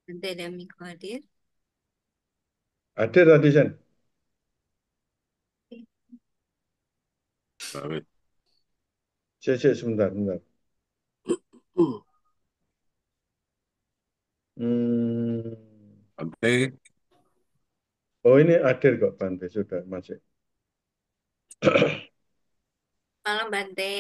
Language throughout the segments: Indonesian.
Ada Dami Qadir. Ada tadi, Sen. Baik. Cek, sebentar, sebentar. Hmm. Bante, Oh, ini hadir kok, Bante. Sudah masuk. Malam Bante.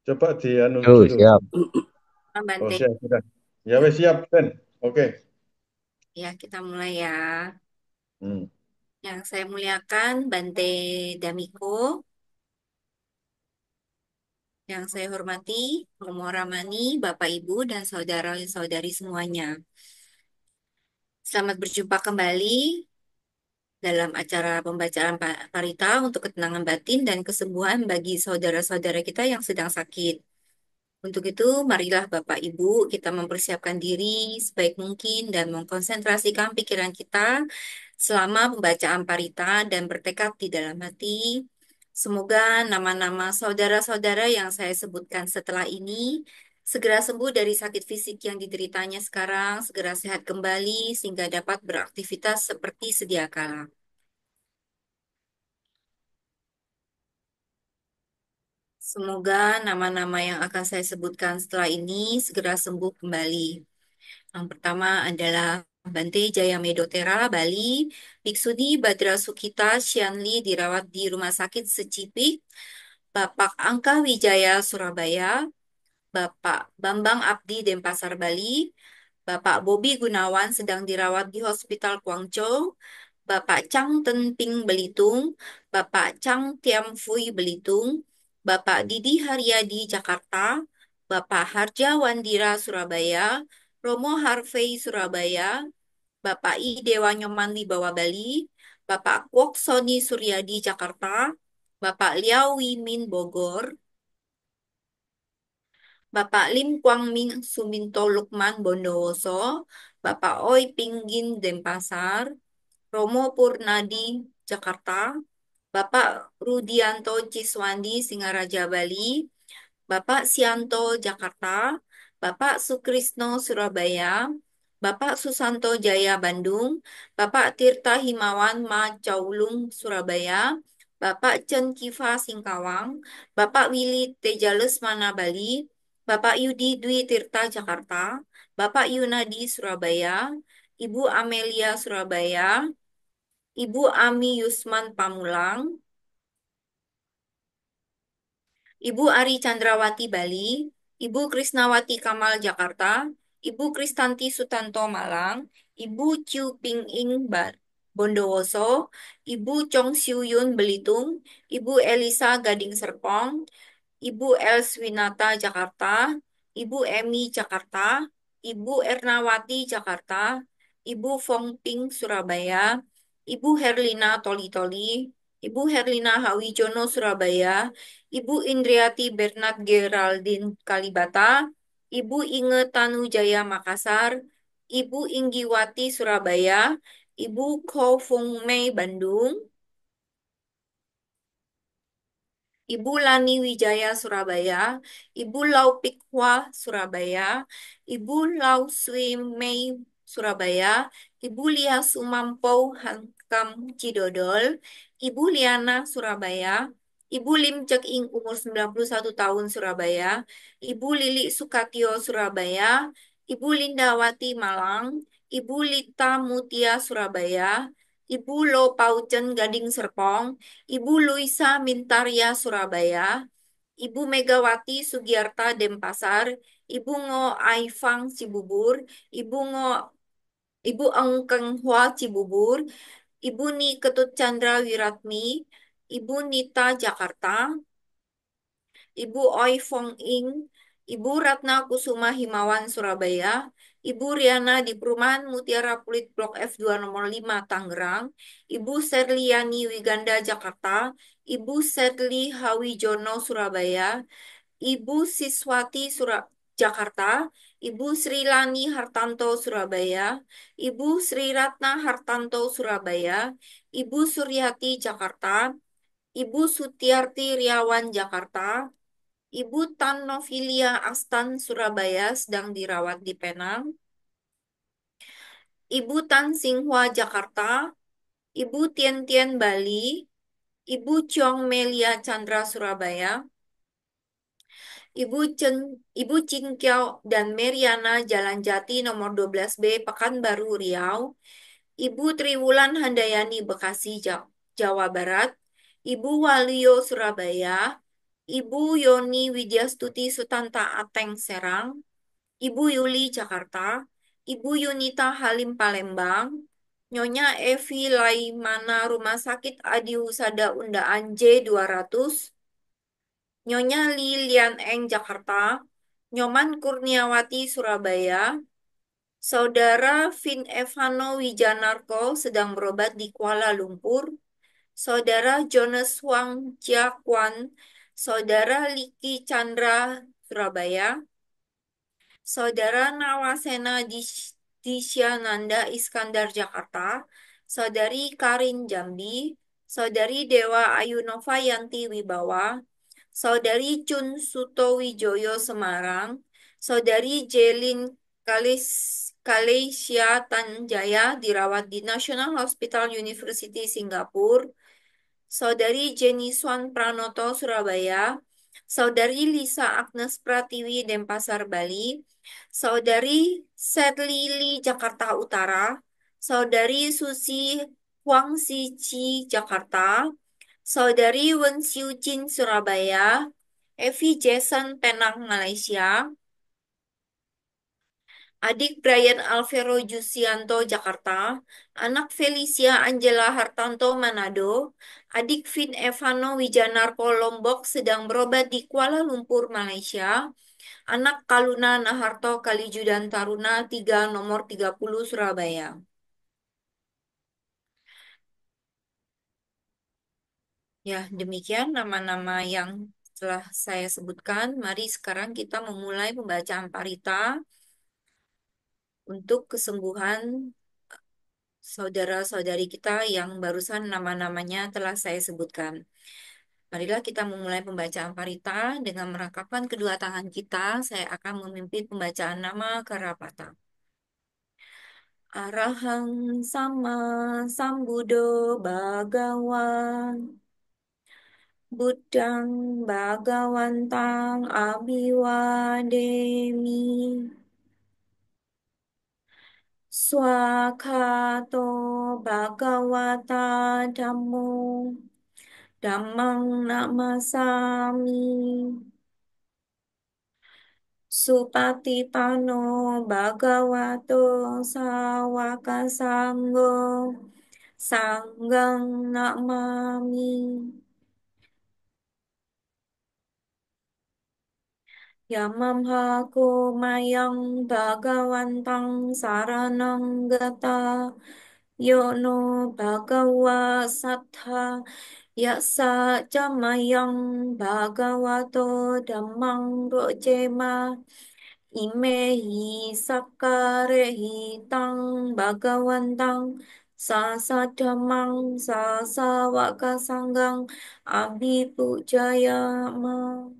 Coba dianu Yo, dulu. siap. Malam Oh, Bante. siap, sudah. Ya, Ya, wes siap, Sen. Oke. ya kita mulai ya. Hmm. Yang saya muliakan Bante Damiko. Yang saya hormati Romo Ramani, Bapak Ibu dan saudara-saudari semuanya. Selamat berjumpa kembali dalam acara pembacaan Parita untuk ketenangan batin dan kesembuhan bagi saudara-saudara kita yang sedang sakit. Untuk itu, marilah Bapak Ibu kita mempersiapkan diri sebaik mungkin dan mengkonsentrasikan pikiran kita selama pembacaan parita dan bertekad di dalam hati. Semoga nama-nama saudara-saudara yang saya sebutkan setelah ini segera sembuh dari sakit fisik yang dideritanya sekarang, segera sehat kembali sehingga dapat beraktivitas seperti sedia kala. Semoga nama-nama yang akan saya sebutkan setelah ini segera sembuh kembali. Yang pertama adalah Bante Jaya Medotera, Bali, Biksuni Badra Sukita Syanli dirawat di Rumah Sakit Secipik, Bapak Angka Wijaya Surabaya, Bapak Bambang Abdi Denpasar Bali, Bapak Bobi Gunawan sedang dirawat di Hospital Guangzhou, Bapak Chang Tenping Belitung, Bapak Chang Tiam Fui Belitung, Bapak Didi Haryadi Jakarta, Bapak Harja Wandira Surabaya, Romo Harvey Surabaya, Bapak I Dewa Nyoman Wibawa Bali, Bapak Kwok Soni Suryadi Jakarta, Bapak Liao Wimin Bogor, Bapak Lim Kwang Ming Suminto Lukman Bondowoso, Bapak Oi Pinggin Denpasar, Romo Purnadi Jakarta, Bapak Rudianto Ciswandi Singaraja Bali, Bapak Sianto Jakarta, Bapak Sukrisno Surabaya, Bapak Susanto Jaya Bandung, Bapak Tirta Himawan Macaulung Surabaya, Bapak Chen Kiva Singkawang, Bapak Willy Tejalesmana Bali, Bapak Yudi Dwi Tirta Jakarta, Bapak Yunadi Surabaya, Ibu Amelia Surabaya, Ibu Ami Yusman Pamulang, Ibu Ari Chandrawati Bali, Ibu Krisnawati Kamal Jakarta, Ibu Kristanti Sutanto Malang, Ibu Chiu Ping Ing Bondowoso, Ibu Chong Siu Yun Belitung, Ibu Elisa Gading Serpong, Ibu Elswinata Jakarta, Ibu Emi Jakarta, Ibu Ernawati Jakarta, Ibu Fong Ping Surabaya, Ibu Herlina Toli-Toli, Ibu Herlina Hawijono Surabaya, Ibu Indriati Bernard Geraldine Kalibata, Ibu Inge Tanujaya Makassar, Ibu Inggiwati Surabaya, Ibu Ko Fung Mei Bandung, Ibu Lani Wijaya Surabaya, Ibu Lau Pikhwa Surabaya, Ibu Lau Sui Mei Surabaya, Ibu Lia Sumampau Hankam Cidodol, Ibu Liana Surabaya, Ibu Lim Cek Ing umur 91 tahun Surabaya, Ibu Lili Sukatio Surabaya, Ibu Lindawati Malang, Ibu Lita Mutia Surabaya, Ibu Lo Paucen Gading Serpong, Ibu Luisa Mintarya Surabaya, Ibu Megawati Sugiarta Denpasar, Ibu Ngo Aifang Cibubur, Ibu Ngo Ibu Engkeng Hua Cibubur, Ibu Ni Ketut Chandra Wiratmi, Ibu Nita Jakarta, Ibu Oi Fong Ing, Ibu Ratna Kusuma Himawan Surabaya, Ibu Riana di Perumahan Mutiara Pluit Blok F2 nomor 5 Tangerang, Ibu Serliani Wiganda Jakarta, Ibu Sedli Hawijono Surabaya, Ibu Siswati Jakarta, Ibu Sri Lani Hartanto Surabaya, Ibu Sri Ratna Hartanto Surabaya, Ibu Suryati Jakarta, Ibu Sutiarti Riawan Jakarta, Ibu Tan Novilia Astan Surabaya sedang dirawat di Penang. Ibu Tan Singhua Jakarta, Ibu Tien Tien Bali, Ibu Chong Melia Chandra Surabaya, Ibu Chin Kiao dan Meriana Jalan Jati nomor 12B Pekanbaru Riau, Ibu Triwulan Handayani Bekasi Jawa Barat, Ibu Waluyo Surabaya, Ibu Yoni Widyastuti Sutanta Ateng Serang, Ibu Yuli Jakarta, Ibu Yunita Halim Palembang, Nyonya Evi Laimana Rumah Sakit Adi Husada Undaan J200, Nyonya Lilian Eng Jakarta, Nyoman Kurniawati Surabaya, Saudara Vin Evano Wijanarko sedang berobat di Kuala Lumpur, Saudara Jonas Wang Jiaquan, Saudara Liki Chandra Surabaya, Saudara Nawasena Disyananda Iskandar Jakarta, Saudari Karin Jambi, Saudari Dewa Ayunova Yanti Wibawa, Saudari Chun Suto Wijoyo Semarang, Saudari Jelin Kalesia Tanjaya dirawat di National Hospital University Singapura, Saudari Jenny Swan Pranoto Surabaya, Saudari Lisa Agnes Pratiwi Denpasar Bali, Saudari Serlili Jakarta Utara, Saudari Susi Huangziqi Jakarta, Saudari Wen Xiu Jin Surabaya, Evi Jason Penang Malaysia, adik Brian Alvero Jusianto Jakarta, anak Felicia Angela Hartanto Manado, adik Vin Evano Wijanarko Lombok sedang berobat di Kuala Lumpur Malaysia, anak Kaluna Naharto Kalijudan Taruna 3 nomor 30 Surabaya. Ya, demikian nama-nama yang telah saya sebutkan. Mari sekarang kita memulai pembacaan parita untuk kesembuhan saudara-saudari kita yang barusan nama-namanya telah saya sebutkan. Marilah kita memulai pembacaan parita dengan merangkapkan kedua tangan kita. Saya akan memimpin pembacaan nama Karapata. Arahang sama sambudo bagawan Buddhang Bhagawantang Abhiwademi Swakato Bhagawata Dhammo Dhammang Namasami Supatipano Bhagavato Sawaka Sanggo Sanggang Namami Yamamhaku mayang Bhagawantang Saranang Gata Yono Bhagawa Sattha Yasa Jamayang Bhagavato Dhammang Rojema Imehi Sakarehi Tang Bhagawantang Sasadhamang Sasawakasanggang Abhipujayama.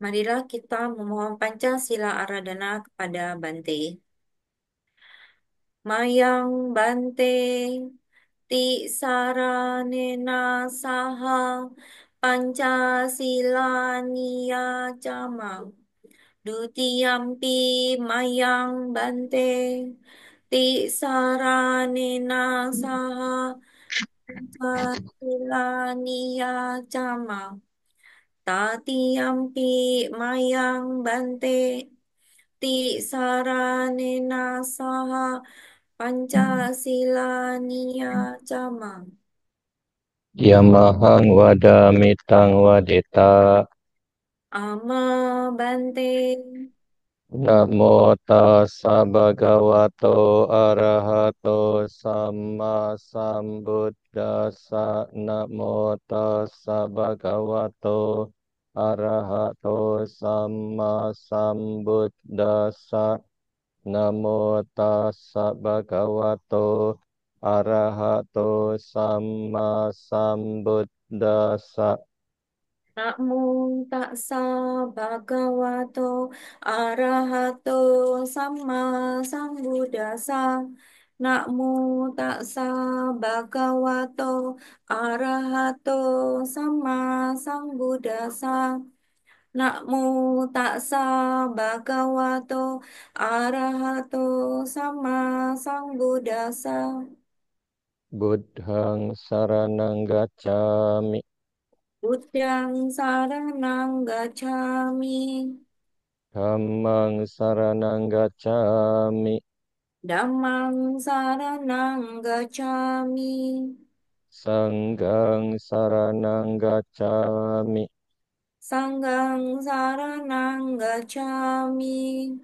Marilah kita memohon Pancasila Aradhana kepada Bante. Mayang Bante Ti Saranena Saha Pancasila Niyacama Dutiyampi Mayang Bante Ti Saranena Saha Pancasila Niyacama Tatiyampi Mayang Bante Ti Saranena Saha Pancasila Niyacama. Yamahang wadamitang wadita. Ama Bante. Namo tassa bhagavato arahato samma sambuddhassa. Namo tassa bhagavato arahato samma sambuddhassa. Namo tassa bhagavato arahato sama sambuddhassa. Namo tassa bhagavato arahato sama sambuddhassa. Namo tassa bhagavato arahato sama sambuddhassa. Namo tassa bhagavato arahato sama sambuddhassa. Buddhang saranang gacchami. Buddhang saranang gacchami. Dhammang saranang gacchami. Dhammang saranang gacchami. Sanghang saranang gacchami. Sanghang saranang gacchami.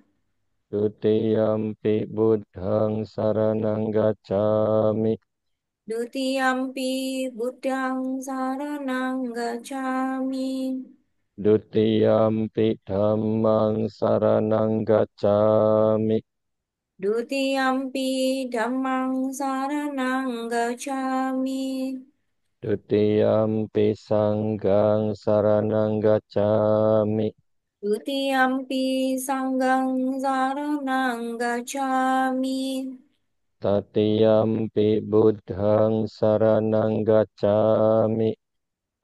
Dutiyampi buddhang saranang gacchami. Dutiyampi Buddhang saranang gacchami. Dutiyampi dhammang saranang gacchami. Dutiyampi Dhammang saranang gacchami. Dutiyampi sanghang saranang gacchami. Dutiyampi Sanghang saranang gacchami. Tatiyampi buddhang saranang gacchami.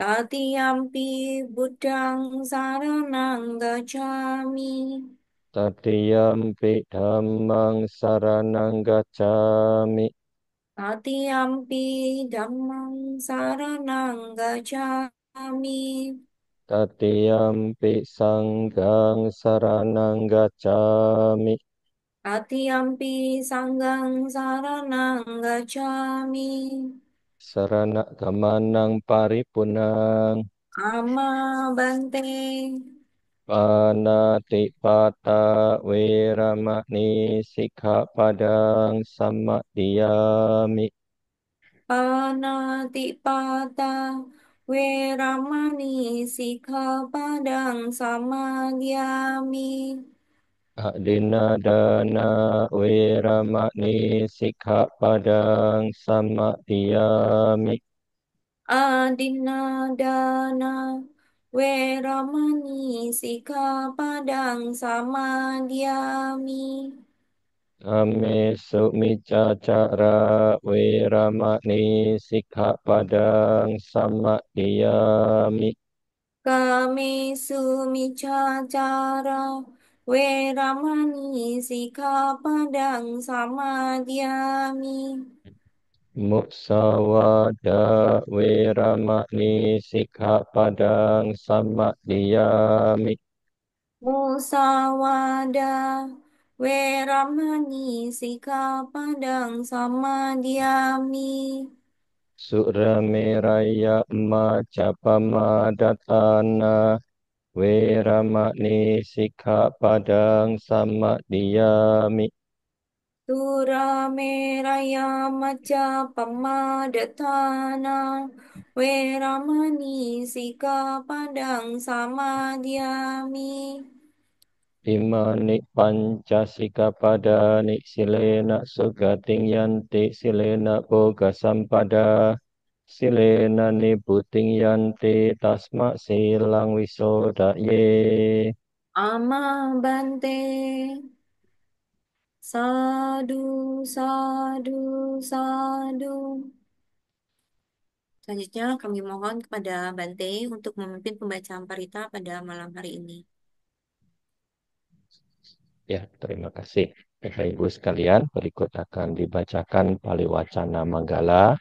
Tatiyampi Buddhang saranang gacchami. Tatiyampi dhammang saranang gacchami. Tatiyampi Dhammang saranang gacchami. Tatiyampi sanghang saranang gacchami. Tatiyampi Sanghang saranang gacchami. Sarana gamanang paripunang. Ama Bante. Panatipata weramani sikkhapadang samadhiyami. Panatipata Weramani Sikkhapadang Samadhyami. Adinadana weramani sikkhapadang samadhiyami. Adinadana Weramani Sikkhapadang Samadhyami. Amesu micacara weramani sikkhapadang samadhiyami. Kami Sumicacara Weramani Sikkhapadang Samadhyami. Musawada weramani sikkhapadang samadhiyami. Musawada Weramani Sikkhapadang Samadhyami. Surameraya macapamaddatana weramani sikkhapadang samadhiyami. Surameraya Maca Pamadatana Weramani Sikkhapadang Samadhyami. Imani pancasikapadani silena sugating yanti silena boga sampada silena nibuting yanti tasma silang wisoda ye. Ama Bante. Sadu, sadu, sadu. Selanjutnya kami mohon kepada Bante untuk memimpin pembacaan parita pada malam hari ini. Ya, terima kasih. Bapak Ibu sekalian, berikut akan dibacakan Paliwacana Manggala,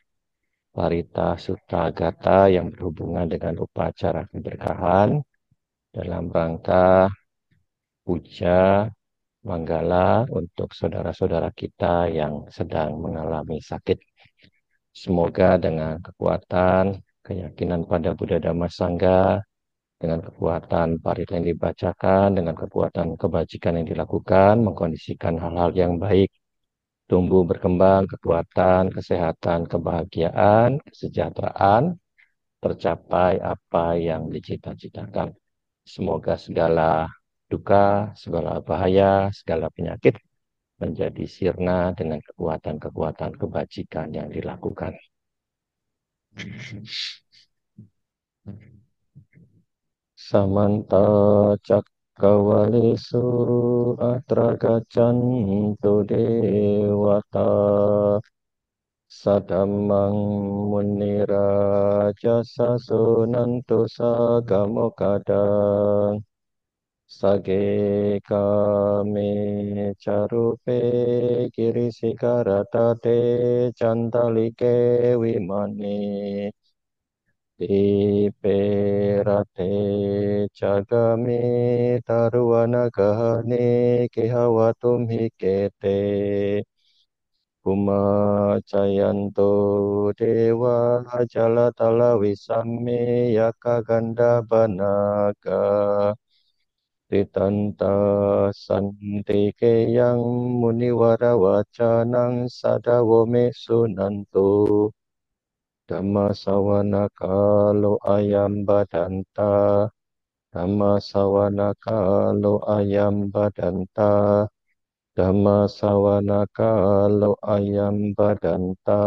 Parita Sutta Gata yang berhubungan dengan upacara keberkahan dalam rangka puja Manggala untuk saudara-saudara kita yang sedang mengalami sakit. Semoga dengan kekuatan, keyakinan pada Buddha Dhamma Sangha, dengan kekuatan parita yang dibacakan, dengan kekuatan kebajikan yang dilakukan, mengkondisikan hal-hal yang baik, tumbuh berkembang, kekuatan, kesehatan, kebahagiaan, kesejahteraan, tercapai apa yang dicita-citakan. Semoga segala duka, segala bahaya, segala penyakit menjadi sirna dengan kekuatan-kekuatan kebajikan yang dilakukan. Samanta cakkawalesu atra gaccantu dewata Sadammang muniraja sasunantu sagamokadang Sage kame carupe kirisikarata cantalike wimane Diperate jagame taruwanagahane kehawatum hikete Kumacayanto dewa jalatala wisamme yakaganda banaga Titanta santike yang muniwara wacanang sadawome sunanto Dhamma sawana kalo ayam badanta Dhamma sawana kalo ayam badanta Dhamma sawana kalo ayam badanta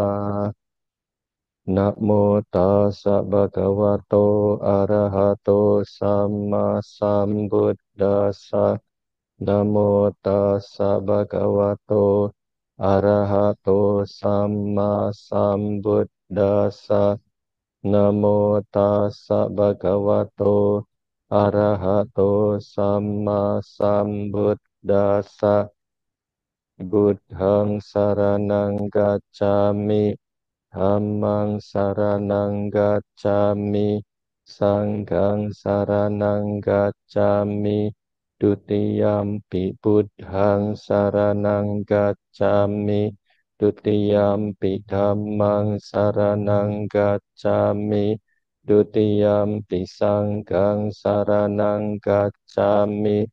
Namo tassa bhagavato arahato sama sambuddhassa Namo tassa bhagavato arahato sama sambuddhassa Namo tassa bhagavato arahato sama sambuddhassa Buddhang saranang gacchami Dhammang saranang gacchami Sanghang saranang gacchami Dutiyampi Buddhang saranang gacchami Dutiyampi Dhammang saranang gacchami Dutiyampi Sanghang saranang gacchami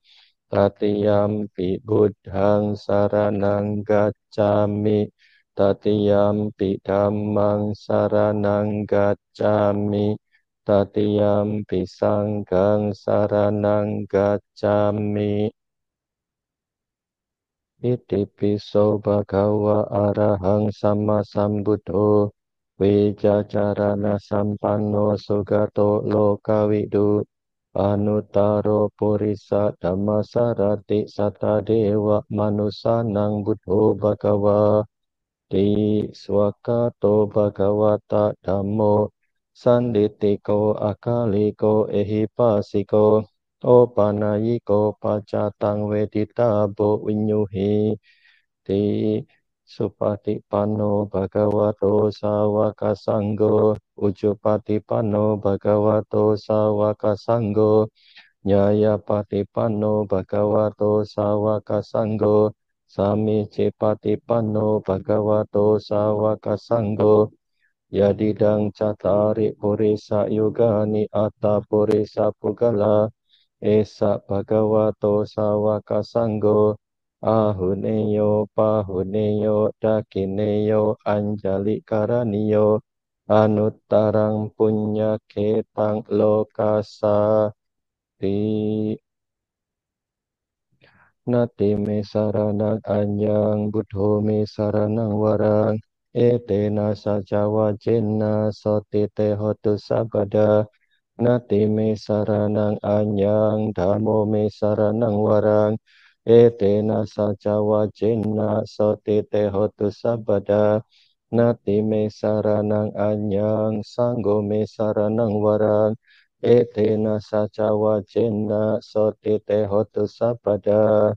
Tatiyampi Buddhang saranang gacchami Tatiyampi dhammang saranang gacchami Tatiyampi sanghang saranang gacchami Itipiso bhagava arahang sama sambuddho Wijacarana sampanno sugato lokavidu Anuttaro purisa dhammasarati satta dewa manusanang buddho bhagava Di swakato bhagavata dhammo sanditiko akaliko ehipasiko opanayiko pacatang weditabo vinyuhi di supatipanno bhagavato sawaka sanggo ujupatipanno bhagavato sawaka sanggo Nyayapatipanno bhagavato sawaka sanggo Samicipatipanno bhagavato sawaka sanggo Yadidang catari purisa yugani atta purisa pugala Esa bhagavato sawaka sanggo Ahuneyo pahuneyo dakineyo anjali karaniyo Anuttarang punya ketang lokasa Di Nati me saranang anyang buddho me saranang warang etena sajawa jenna soti te hotu sabada Nati me saranang anyang dhammo me saranang warang etena sajawa jenna soti te hotu sabada Nati me saranang anyang sanggo me saranang warang etena sajawa jenna soti te hotu sabada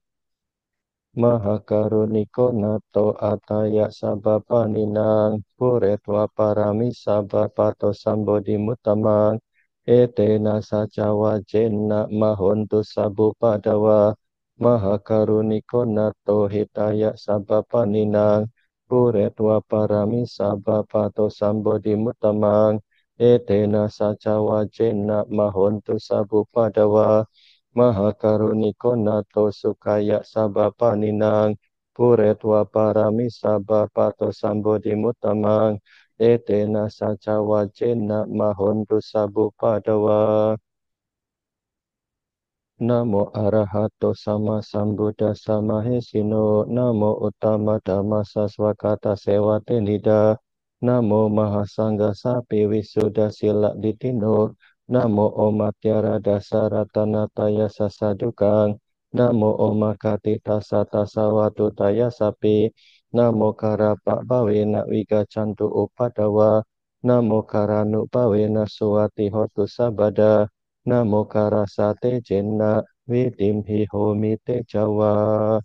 Mahakaruniko nato ataya sabapaninang puretwa parami sabapato sambodi mutamang etena sajawa jenna mahontu sabupadawa Mahakaruniko nato hitaya sabapaninang puretwa parami sabapato sambodi mutamang etena sajawa jenna mahontu sabupadawa Mahakaruniko nato sukaya sabapaninang puretwa parami sabapato sambodi mutamang etena sajawa jenna mahontu sabupadawa Namo Arahato Sama Sambuddhassa Mahesino. Namo Uttama Dhamma Saswakata Sewate Nida. Namo Mahasangha Sapi Wisuddha Sila Ditino. Namo Omatyara Dasaratana Taya Sasadukang. Namo Omakati Tasa Tasawatu Taya Sapi. Namo Karapak Bawena Wiga Cantu Upadawa. Namo Karanu Bawena Suwati Hotu Sabada. Namo Karasate Jenna Vidimhi Homite Jawa.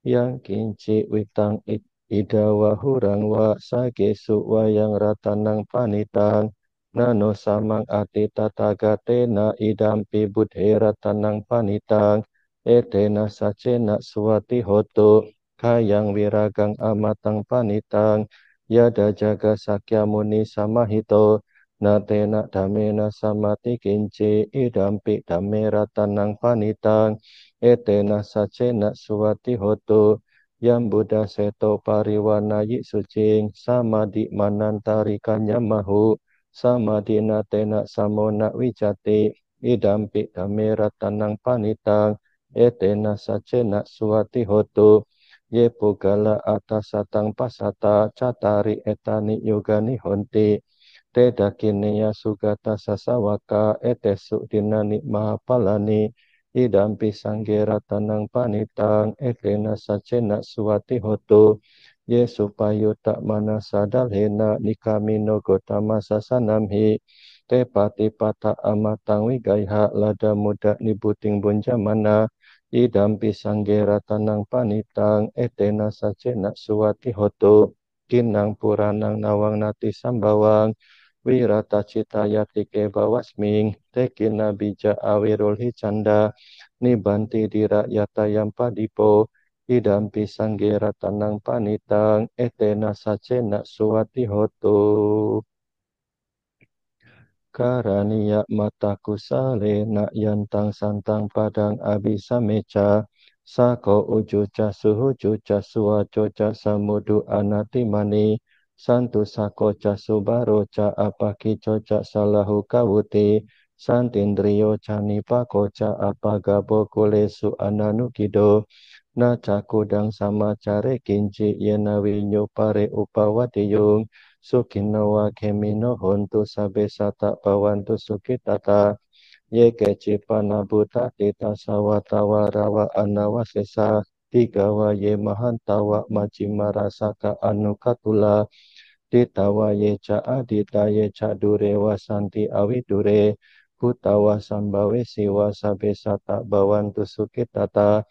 Yang kinci witang idawa hurang wa sagesu wayang ratanang panitang. Nano samang ati tatagatena idampi budhe ratanang panitang. Etena sacena suwati hoto kayang wiragang amatang panitang. Yada jaga sakya muni samahito. Natena damena samati kinci idampi dame ratanang panitang. Etena sacena suwati hoto yang Buddha seto pariwana sucing samadhi manantari kanyamahu samadhi natena samona wijati idampi damera tanang panitang etena sacena suwati hoto ye pugala atasatang pasata catari etani yogani honti te dakineya sugata sasawaka etesu dinani mahapalani idampi sanggera tanang panitang etena sacena suwati hoto ye supayo tak mana sadalhena nikamino gotama sasanamhi te pati pata amatang wigaiha lada muda nibuting bunjamana idampi sanggera tanang panitang etena sacena suwati hoto kinang puranang nawang nati sambawang wirata cita yatike bawasming tekina bija awirul hicanda nibanti dirakyata yang padipo idampi sanggera tanang panitang etena sacena suwati hoto karaniya mataku sale nak yantang santang padang abisameca sako ujuca suhujuca suwacoca samudu anatimani santu sako ca subaroca apaki coca salahu kawuti santindriyo canipako ca apagabo kulesu ananukido na cakudang sama care kinci yenawinyo pare upawadiyung Sukinawa kemino hontu sabe sata pawantu sukitata ye kecipana buta tita sawatawa rawa anawasesa tigawa ye mahantawa majimara saka anukatula titawa ye ca adita ye ca dure wasanti awidure putawa sambawe siwa sabe sata bawantu sukitata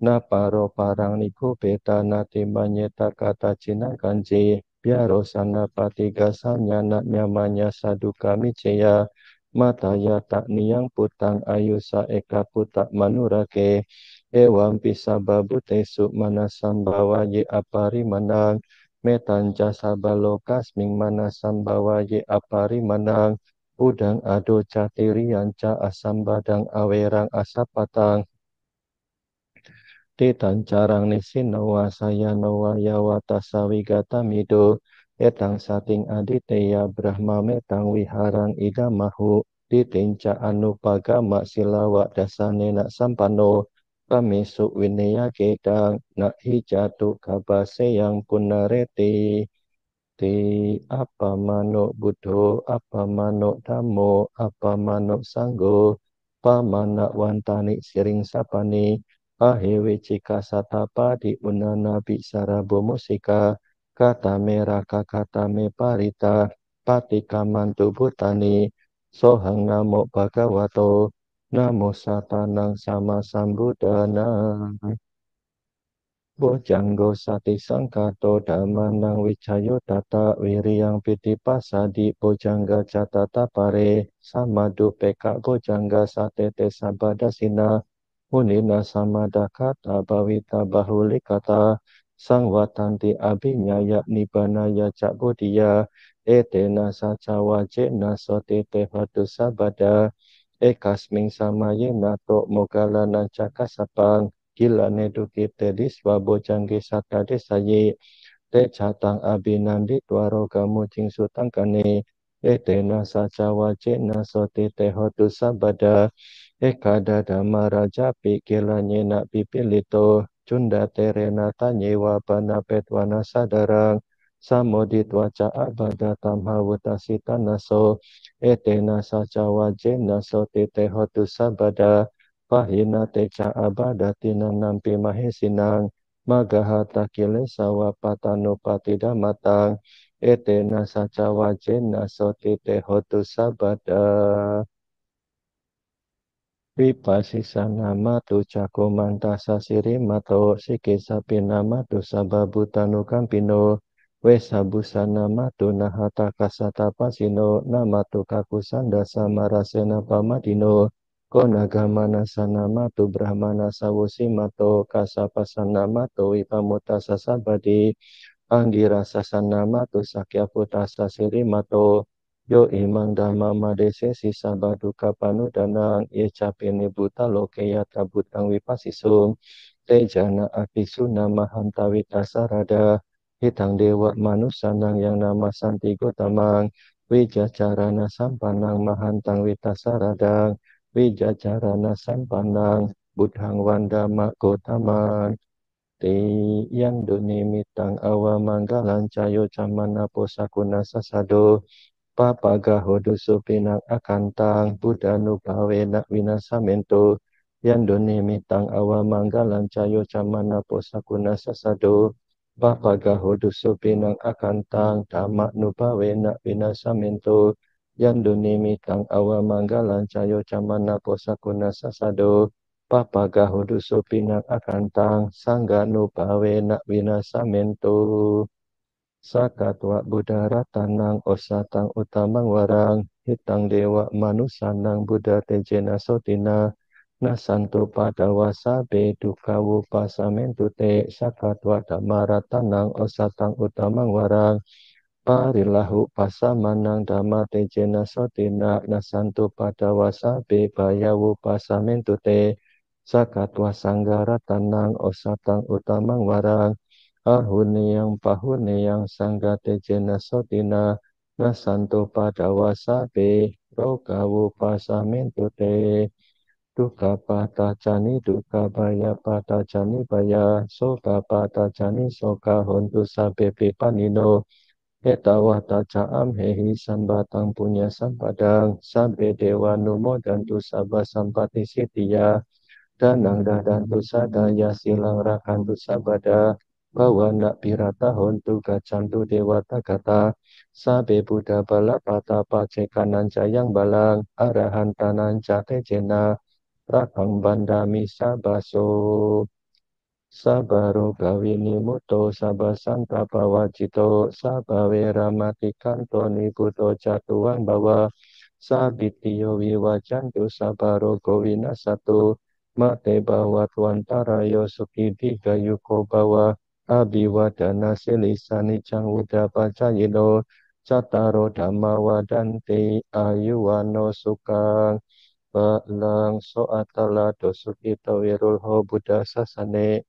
na paro parang niku beta nati manyeta kata cina kanji biaro sana patiga sanyana nyamanya saduka miceya mataya tak niyang putang ayusa eka putak manurake ewam pisa babu tesu manasambawa ye apari manang metanca sabalokas ming manasambawa ye apari manang udang ado catirianca asam badang awerang asapatang Titan carang nisinawa sayanawa yawata sawigata mido etang sating aditeya brahma metang wiharang idamahu titinca anupagama silawa dasane nak sampano pamesu wineya kedang nak hijatu kabase yang punareti Ti apa manuk buddho, apa manuk dhammo, apa manuk sanggo, pamana wantani siring sapani, ahewe cika satapa di unana bisarabo musika, kata meraka kata me parita, patika mantu butani, sohang namo bhagavato, namo satanang sama sambudana. Bojanggo sati sangkato dhamanang wicayo tata wiriyang piti pasadi bojangga catata pare samadu peka bojangga satete sabadasina munina samada kata bawita bahuli kata sangwatanti abinyaya nibanaya cak bodhiya etena sacawa jena sotete hatu sabada ekasming samaye nato mogalana cakasapang Gila neduki tedis wabo jangge sata desaye te catang abinandi twaro gamu jing sutangkane etena sacawa jena soti te hotu sabada Ekada dhamma raja pikilanye nak pipilito cunda terena tanyewa bana petwana sadarang samoditwa ca abada tamhawutasita naso etena saca wajena so tete hotu sabada pahina teca abada tinanampi mahesinang magahata kilesa wapatano patidamatang etena saca wajena so tete hotu sabada. Vipasisana matu cakomanta sasiri mato sike sapina matu sababutanu kampino wesabusana matu nahata kasata pasino namatu kakusanda samarasena pamadino konagamana sana matu brahmana sawusi mato kasapasana mato wipamuta sasabadi anggira sasana matu sakya puta sasiri mato yo imang dhamma madese sisa baduka panudanang ye capene buta loke yata butang wipasisung tejana apisuna mahantawita sarada hitang dewa manusanang yang nama santi gotamang wijacarana sampanang mahantang wita saradang wijacarana sampanang budhang wandama gotamang te yang dunimitang awa manggalan cayo camana posakuna sasado papagahodo supinang akantang Buddha nubawe nak winasamento yandone mitang awa manggalan cayo camana posakuna sasado papagahodo supinang akantang Dhamma nubawe nak winasamento yandone mitang awa manggalan cayo camana posakuna sasado papagahodo supinang akantang Sangga nubawe nak winasamento. Sakatwa Buddha ratanang osatang utamang warang hitang dewa manusanang Buddha tejena sotina nasanto padawa sabe dukawu pasamentu te sakatwa dhamma ratanang osatang utamang warang parilahu pasamanang dhamma tejena sotina nasanto padawa sabe bayawu pasamentu te sakatwa sanggara tanang osatang utamang warang ahuniyang pahuniyang sanggate jena sotina nasanto padawa sabe rokawu pasamentu te duka pata cani duka baya pata cani baya soka pata cani soka hontu sabe pipanino etawata caam hehi sambatang punya sampadang sabe dewa numo dan tu sabah sampati sitia danang dadantu sadaya silang rakantu sabada bahwa nak pirata hontu gacantu dewata kata sabe buddha bala pata pacekanan jayang balang arahan tanan jate jena rakang bandami sabaso sabaro gawini muto sabasanta pawajito sabawe ramati kanto niputo jatuang bawa sabitiyo wiwajantu sabaro gowina satu mate bawa tuantara yosuki diga yuko bawa abiwadana silisani cang udapacayino cataro dhamma wadante ayuwano sukang Balang so atala dosukito wirulho buddha sasane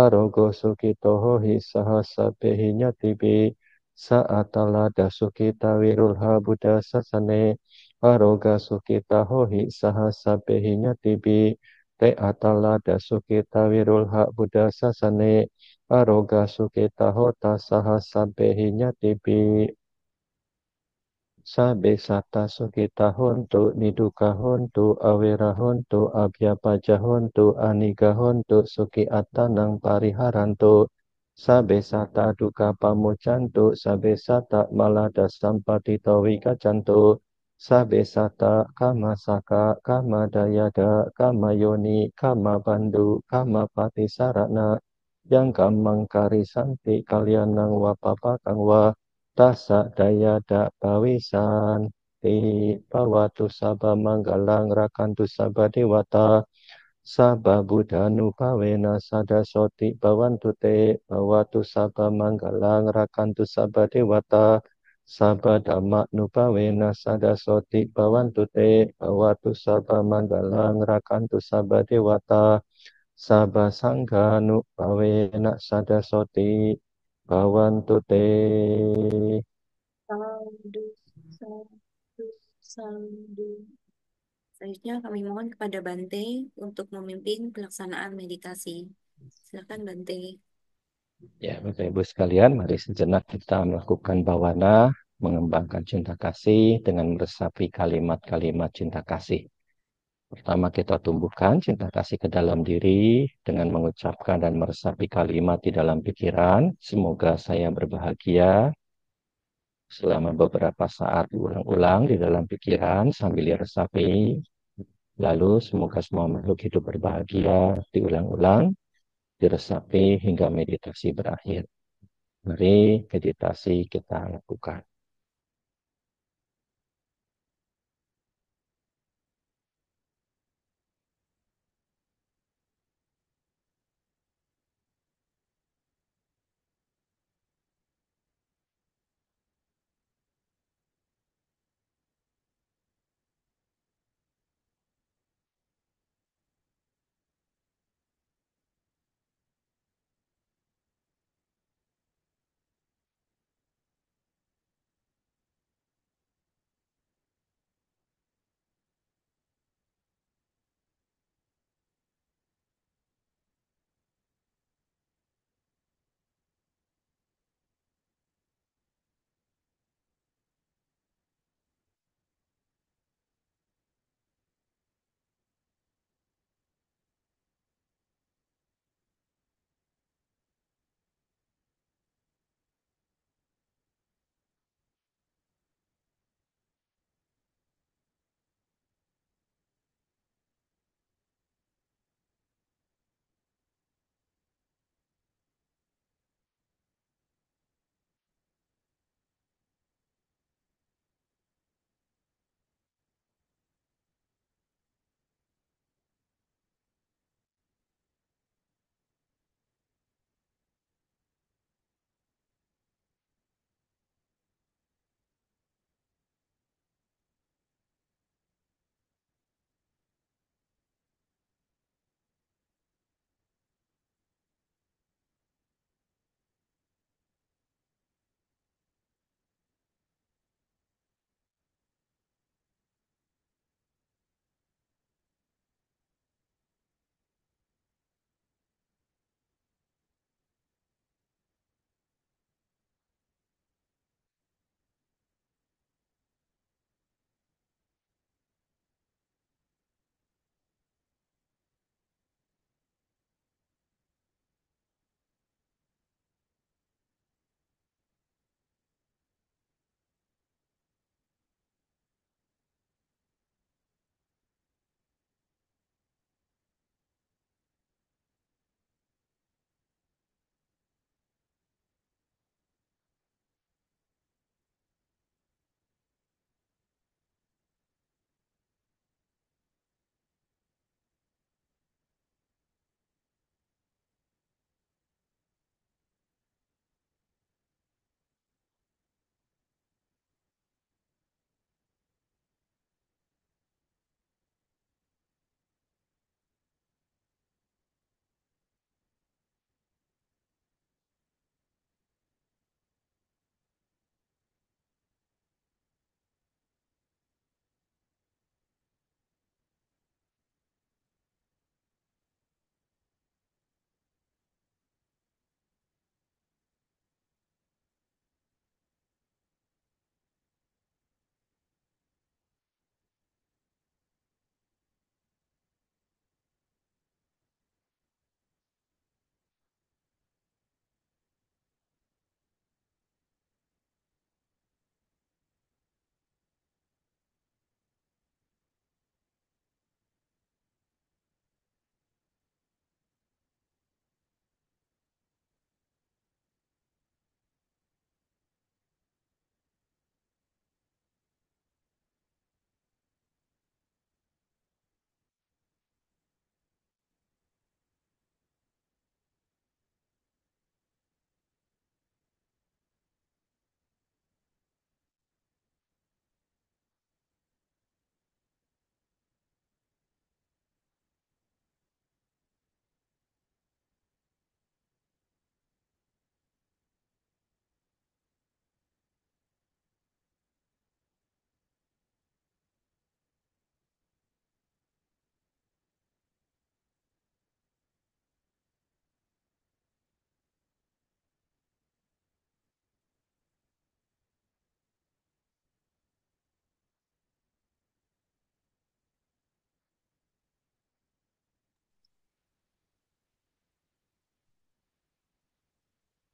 arogo sukito hohi sahasa pehinya tibi sa atala dasukita wirulha buddha sasane aroga sukita hohi sahasa pehinya tibi te atala dasukita wirulha buddha sasane aroga sukita hota sahasa pehinya tibi sabe sata sukita hontu niduka hontu awera hontu abhyapaja hontu aniga hontu suki atanang pariharantu sabe sata duka pamucantu sabe sata malada sampatito wikacantu sabe sata kama saka kama dayada kama yoni kama bandu kama pati sarana yang kamang karisanti kalianang wapapakang wa tasa daya dak pawisan ti pawatu sabah manggalang rakantu sabah dewata sabah budhanu pawena sada soti bawantu te bawatu sabah manggalang rakantu sabah dewata sabah dhamma nupawena sada soti bawantu te bawatu sabah manggalang rakantu sabah dewata sabah sangga nupawena sada soti bawantu te. Sadhu, sadhu, sadhu. Selanjutnya kami mohon kepada Bante untuk memimpin pelaksanaan meditasi. Silakan Bante. Ya, Bapak Ibu sekalian, mari sejenak kita melakukan bawana, mengembangkan cinta kasih dengan meresapi kalimat-kalimat cinta kasih. Pertama kita tumbuhkan cinta kasih ke dalam diri dengan mengucapkan dan meresapi kalimat di dalam pikiran. Semoga saya berbahagia selama beberapa saat ulang-ulang di dalam pikiran sambil diresapi. Lalu semoga semua makhluk hidup berbahagia diulang-ulang, diresapi hingga meditasi berakhir. Mari meditasi kita lakukan.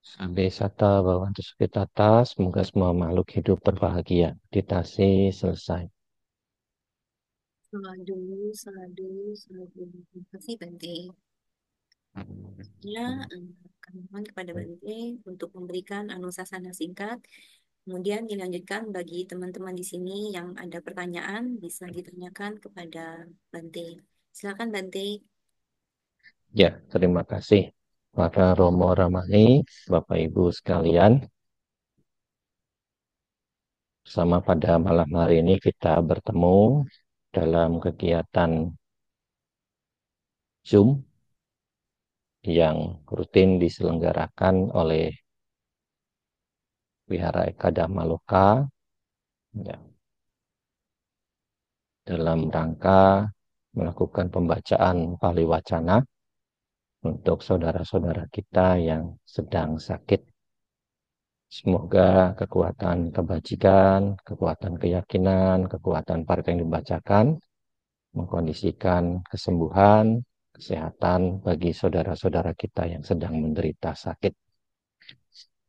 Sampai sata bawantu sukitata, semoga semua makhluk hidup berbahagia. Meditasi selesai. Saladu, saladu, saladu. Terima kasih Bante. Ya, kami mohon kepada Bante untuk memberikan anusasana singkat. Kemudian dilanjutkan bagi teman-teman di sini yang ada pertanyaan bisa ditanyakan kepada Bante. Silakan Bante. Ya, terima kasih. Para Romo Ramani, Bapak Ibu sekalian, sama pada malam hari ini kita bertemu dalam kegiatan Zoom yang rutin diselenggarakan oleh Wihara Eka Dhamma Loka, ya, dalam rangka melakukan pembacaan Pali Wacana untuk saudara-saudara kita yang sedang sakit. Semoga kekuatan kebajikan, kekuatan keyakinan, kekuatan part yang dibacakan mengkondisikan kesembuhan, kesehatan bagi saudara-saudara kita yang sedang menderita sakit.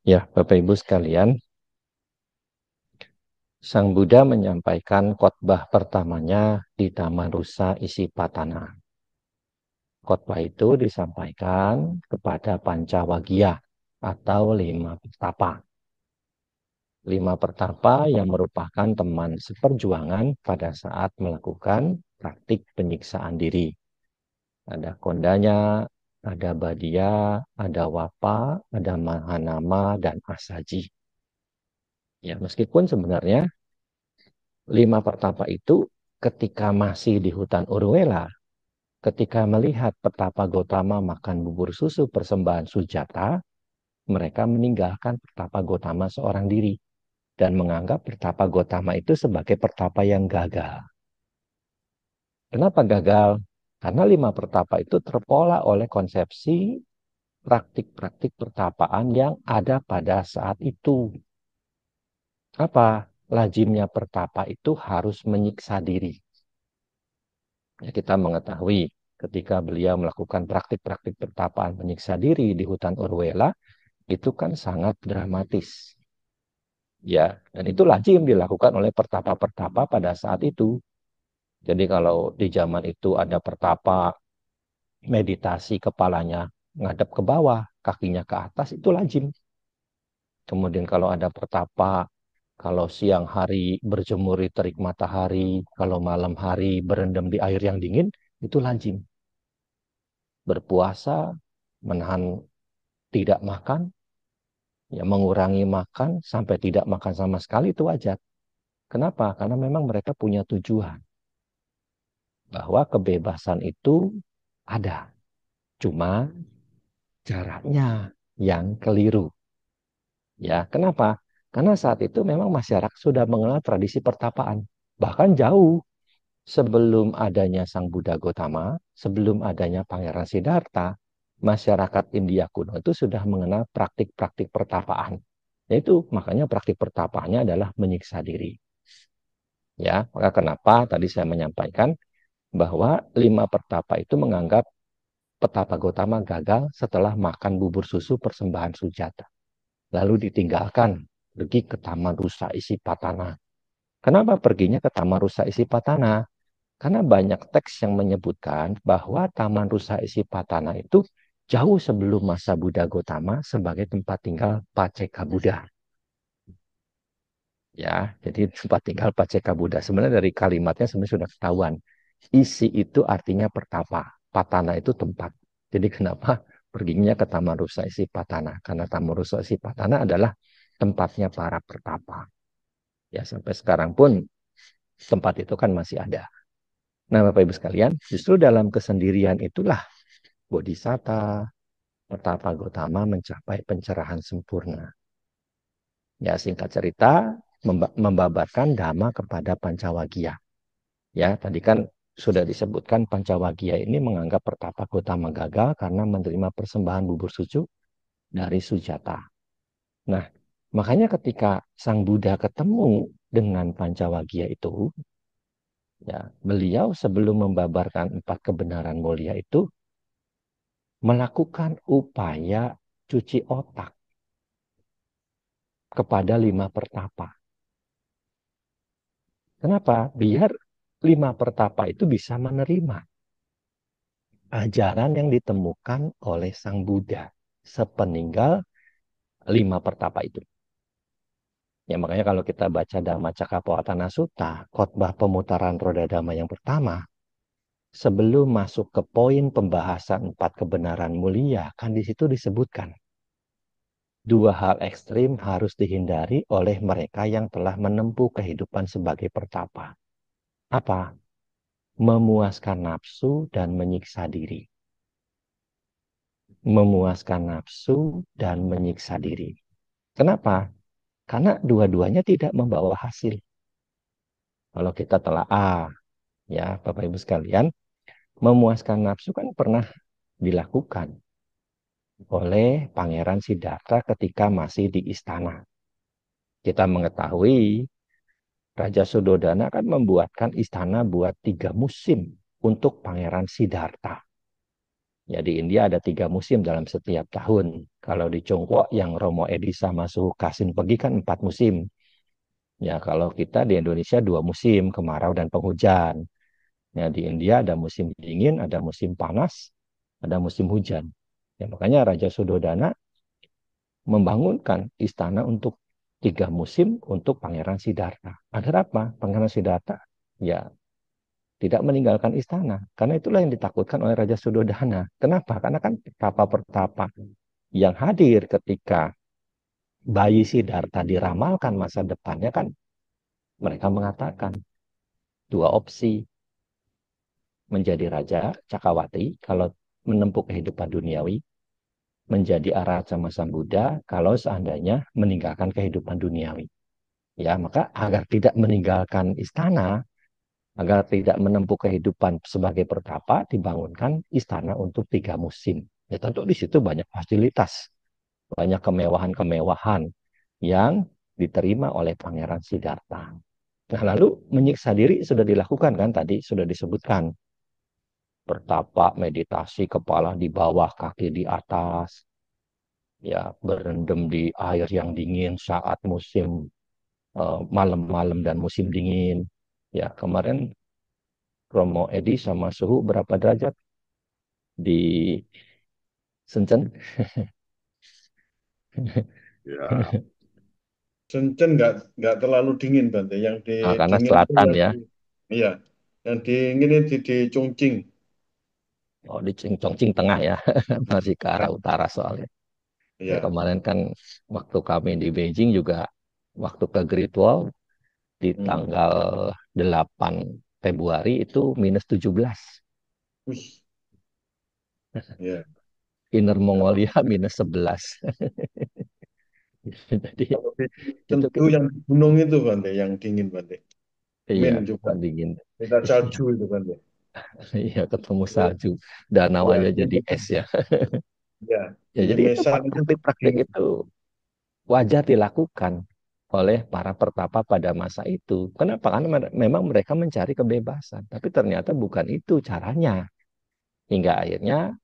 Ya, Bapak Ibu sekalian, Sang Buddha menyampaikan khotbah pertamanya di Taman Rusa Isipatana. Khotbah itu disampaikan kepada Pancawagya atau 5 pertapa. 5 pertapa yang merupakan teman seperjuangan pada saat melakukan praktik penyiksaan diri. Ada Kondanya, ada Badia, ada Wapa, ada Mahanama, dan Asaji. Ya, meskipun sebenarnya 5 pertapa itu ketika masih di hutan Urwela, ketika melihat Pertapa Gotama makan bubur susu persembahan Sujata, mereka meninggalkan Pertapa Gotama seorang diri dan menganggap Pertapa Gotama itu sebagai pertapa yang gagal. Kenapa gagal? Karena 5 pertapa itu terpola oleh konsepsi praktik-praktik pertapaan yang ada pada saat itu. Apa? Lazimnya pertapa itu harus menyiksa diri. Ya, kita mengetahui ketika beliau melakukan praktik-praktik pertapaan menyiksa diri di hutan Urwela, itu kan sangat dramatis. Ya, dan itu lazim dilakukan oleh pertapa-pertapa pada saat itu. Jadi kalau di zaman itu ada pertapa meditasi kepalanya ngadep ke bawah, kakinya ke atas, itu lazim. Kemudian kalau ada pertapa, kalau siang hari berjemur di terik matahari, kalau malam hari berendam di air yang dingin, itu lazim. Berpuasa, menahan tidak makan, ya mengurangi makan sampai tidak makan sama sekali itu wajar. Kenapa? Karena memang mereka punya tujuan bahwa kebebasan itu ada. Cuma caranya yang keliru. Ya, kenapa? Karena saat itu memang masyarakat sudah mengenal tradisi pertapaan. Bahkan jauh sebelum adanya Sang Buddha Gotama, sebelum adanya Pangeran Siddhartha, masyarakat India kuno itu sudah mengenal praktik-praktik pertapaan. Yaitu makanya praktik pertapaannya adalah menyiksa diri. Ya, maka kenapa tadi saya menyampaikan bahwa 5 pertapa itu menganggap Petapa Gotama gagal setelah makan bubur susu persembahan Sujata. Lalu ditinggalkan pergi ke Taman Rusa Isipatana. Kenapa perginya ke Taman Rusa Isipatana? Karena banyak teks yang menyebutkan bahwa Taman Rusa Isipatana itu jauh sebelum masa Buddha Gotama sebagai tempat tinggal Paceka Buddha. Ya, jadi tempat tinggal Paceka Buddha. Sebenarnya dari kalimatnya sebenarnya sudah ketahuan. Isi itu artinya pertapa. Patana itu tempat. Jadi kenapa perginya ke Taman Rusa Isipatana? Karena Taman Rusa Isipatana adalah tempatnya para pertapa. Ya, sampai sekarang pun tempat itu kan masih ada. Nah, Bapak Ibu sekalian, justru dalam kesendirian itulah Bodhisatta, Pertapa Gotama mencapai pencerahan sempurna. Ya, singkat cerita, membabarkan Dhamma kepada Pancawagya. Ya, tadi kan sudah disebutkan Pancawagya ini menganggap Pertapa Gotama gagal karena menerima persembahan bubur susu dari Sujata. Nah, makanya ketika Sang Buddha ketemu dengan Pancawagya itu, ya, beliau sebelum membabarkan 4 kebenaran mulia itu melakukan upaya cuci otak. kepada 5 pertapa. Kenapa? Biar 5 pertapa itu bisa menerima ajaran yang ditemukan oleh Sang Buddha sepeninggal 5 pertapa itu. Ya makanya kalau kita baca Dhammacakkappavattana Sutta, khotbah pemutaran roda Dhamma yang pertama, sebelum masuk ke poin pembahasan 4 kebenaran mulia, kan di situ disebutkan 2 hal ekstrim harus dihindari oleh mereka yang telah menempuh kehidupan sebagai pertapa. Apa? Memuaskan nafsu dan menyiksa diri. Memuaskan nafsu dan menyiksa diri. Kenapa? Karena dua-duanya tidak membawa hasil. Kalau kita telah ya Bapak Ibu sekalian, memuaskan nafsu kan pernah dilakukan oleh Pangeran Siddhartha ketika masih di istana. Kita mengetahui Raja Suddhodana kan membuatkan istana buat 3 musim untuk Pangeran Siddhartha. Ya di India ada 3 musim dalam setiap tahun. Kalau di Tiongkok yang Romo Edi sama Suhu Kasin pergi kan 4 musim. Ya kalau kita di Indonesia 2 musim, kemarau dan penghujan. Ya di India ada musim dingin, ada musim panas, ada musim hujan. Ya makanya Raja Suddhodana membangunkan istana untuk 3 musim untuk Pangeran Siddhartha. Agar apa? Pangeran Siddhartha ya tidak meninggalkan istana. Karena itulah yang ditakutkan oleh Raja Suddhodana. Kenapa? Karena kan pertapa-pertapa yang hadir ketika bayi Siddhartha diramalkan masa depannya kan mereka mengatakan 2 opsi. Menjadi Raja Cakrawati kalau menempuh kehidupan duniawi, menjadi arahat sama Sang Buddha kalau seandainya meninggalkan kehidupan duniawi. Ya, maka agar tidak meninggalkan istana, agar tidak menempuh kehidupan sebagai pertapa, dibangunkan istana untuk 3 musim. Ya tentu di situ banyak fasilitas, banyak kemewahan-kemewahan yang diterima oleh Pangeran Siddhartha. Nah, lalu menyiksa diri sudah dilakukan kan tadi sudah disebutkan. Bertapa, meditasi, kepala di bawah, kaki di atas, ya berendam di air yang dingin saat musim malam-malam dan musim dingin. Ya kemarin Romo Edi sama suhu berapa derajat di Shenzhen? Ya, Shenzhen nggak terlalu dingin Bante. Yang di Nah, karena dingin itu selatan yang ya. iya, yang dingin itu di Chongqing. Oh di Chongqing tengah ya, masih ke arah Nah, utara soalnya. Ya iya. kemarin kan waktu kami di Beijing juga waktu ke Great Wall di Hmm. tanggal 8 Februari itu -17. Wih, ya. Inner Ya. Mongolia -11. Jadi Kalau di itu Chengdu kita yang di gunung itu Bante, yang dingin Bante. iya Min kita juga. dingin. Kita Iya, salju itu Bante. iya ketemu salju. Danau Iya, aja di jadi es ya. ya, Ya di jadi itu Mesan itu praktik-praktik dingin. itu wajar dilakukan oleh para pertapa pada masa itu. Kenapa? Karena memang mereka mencari kebebasan. Tapi ternyata bukan itu caranya. Hingga akhirnya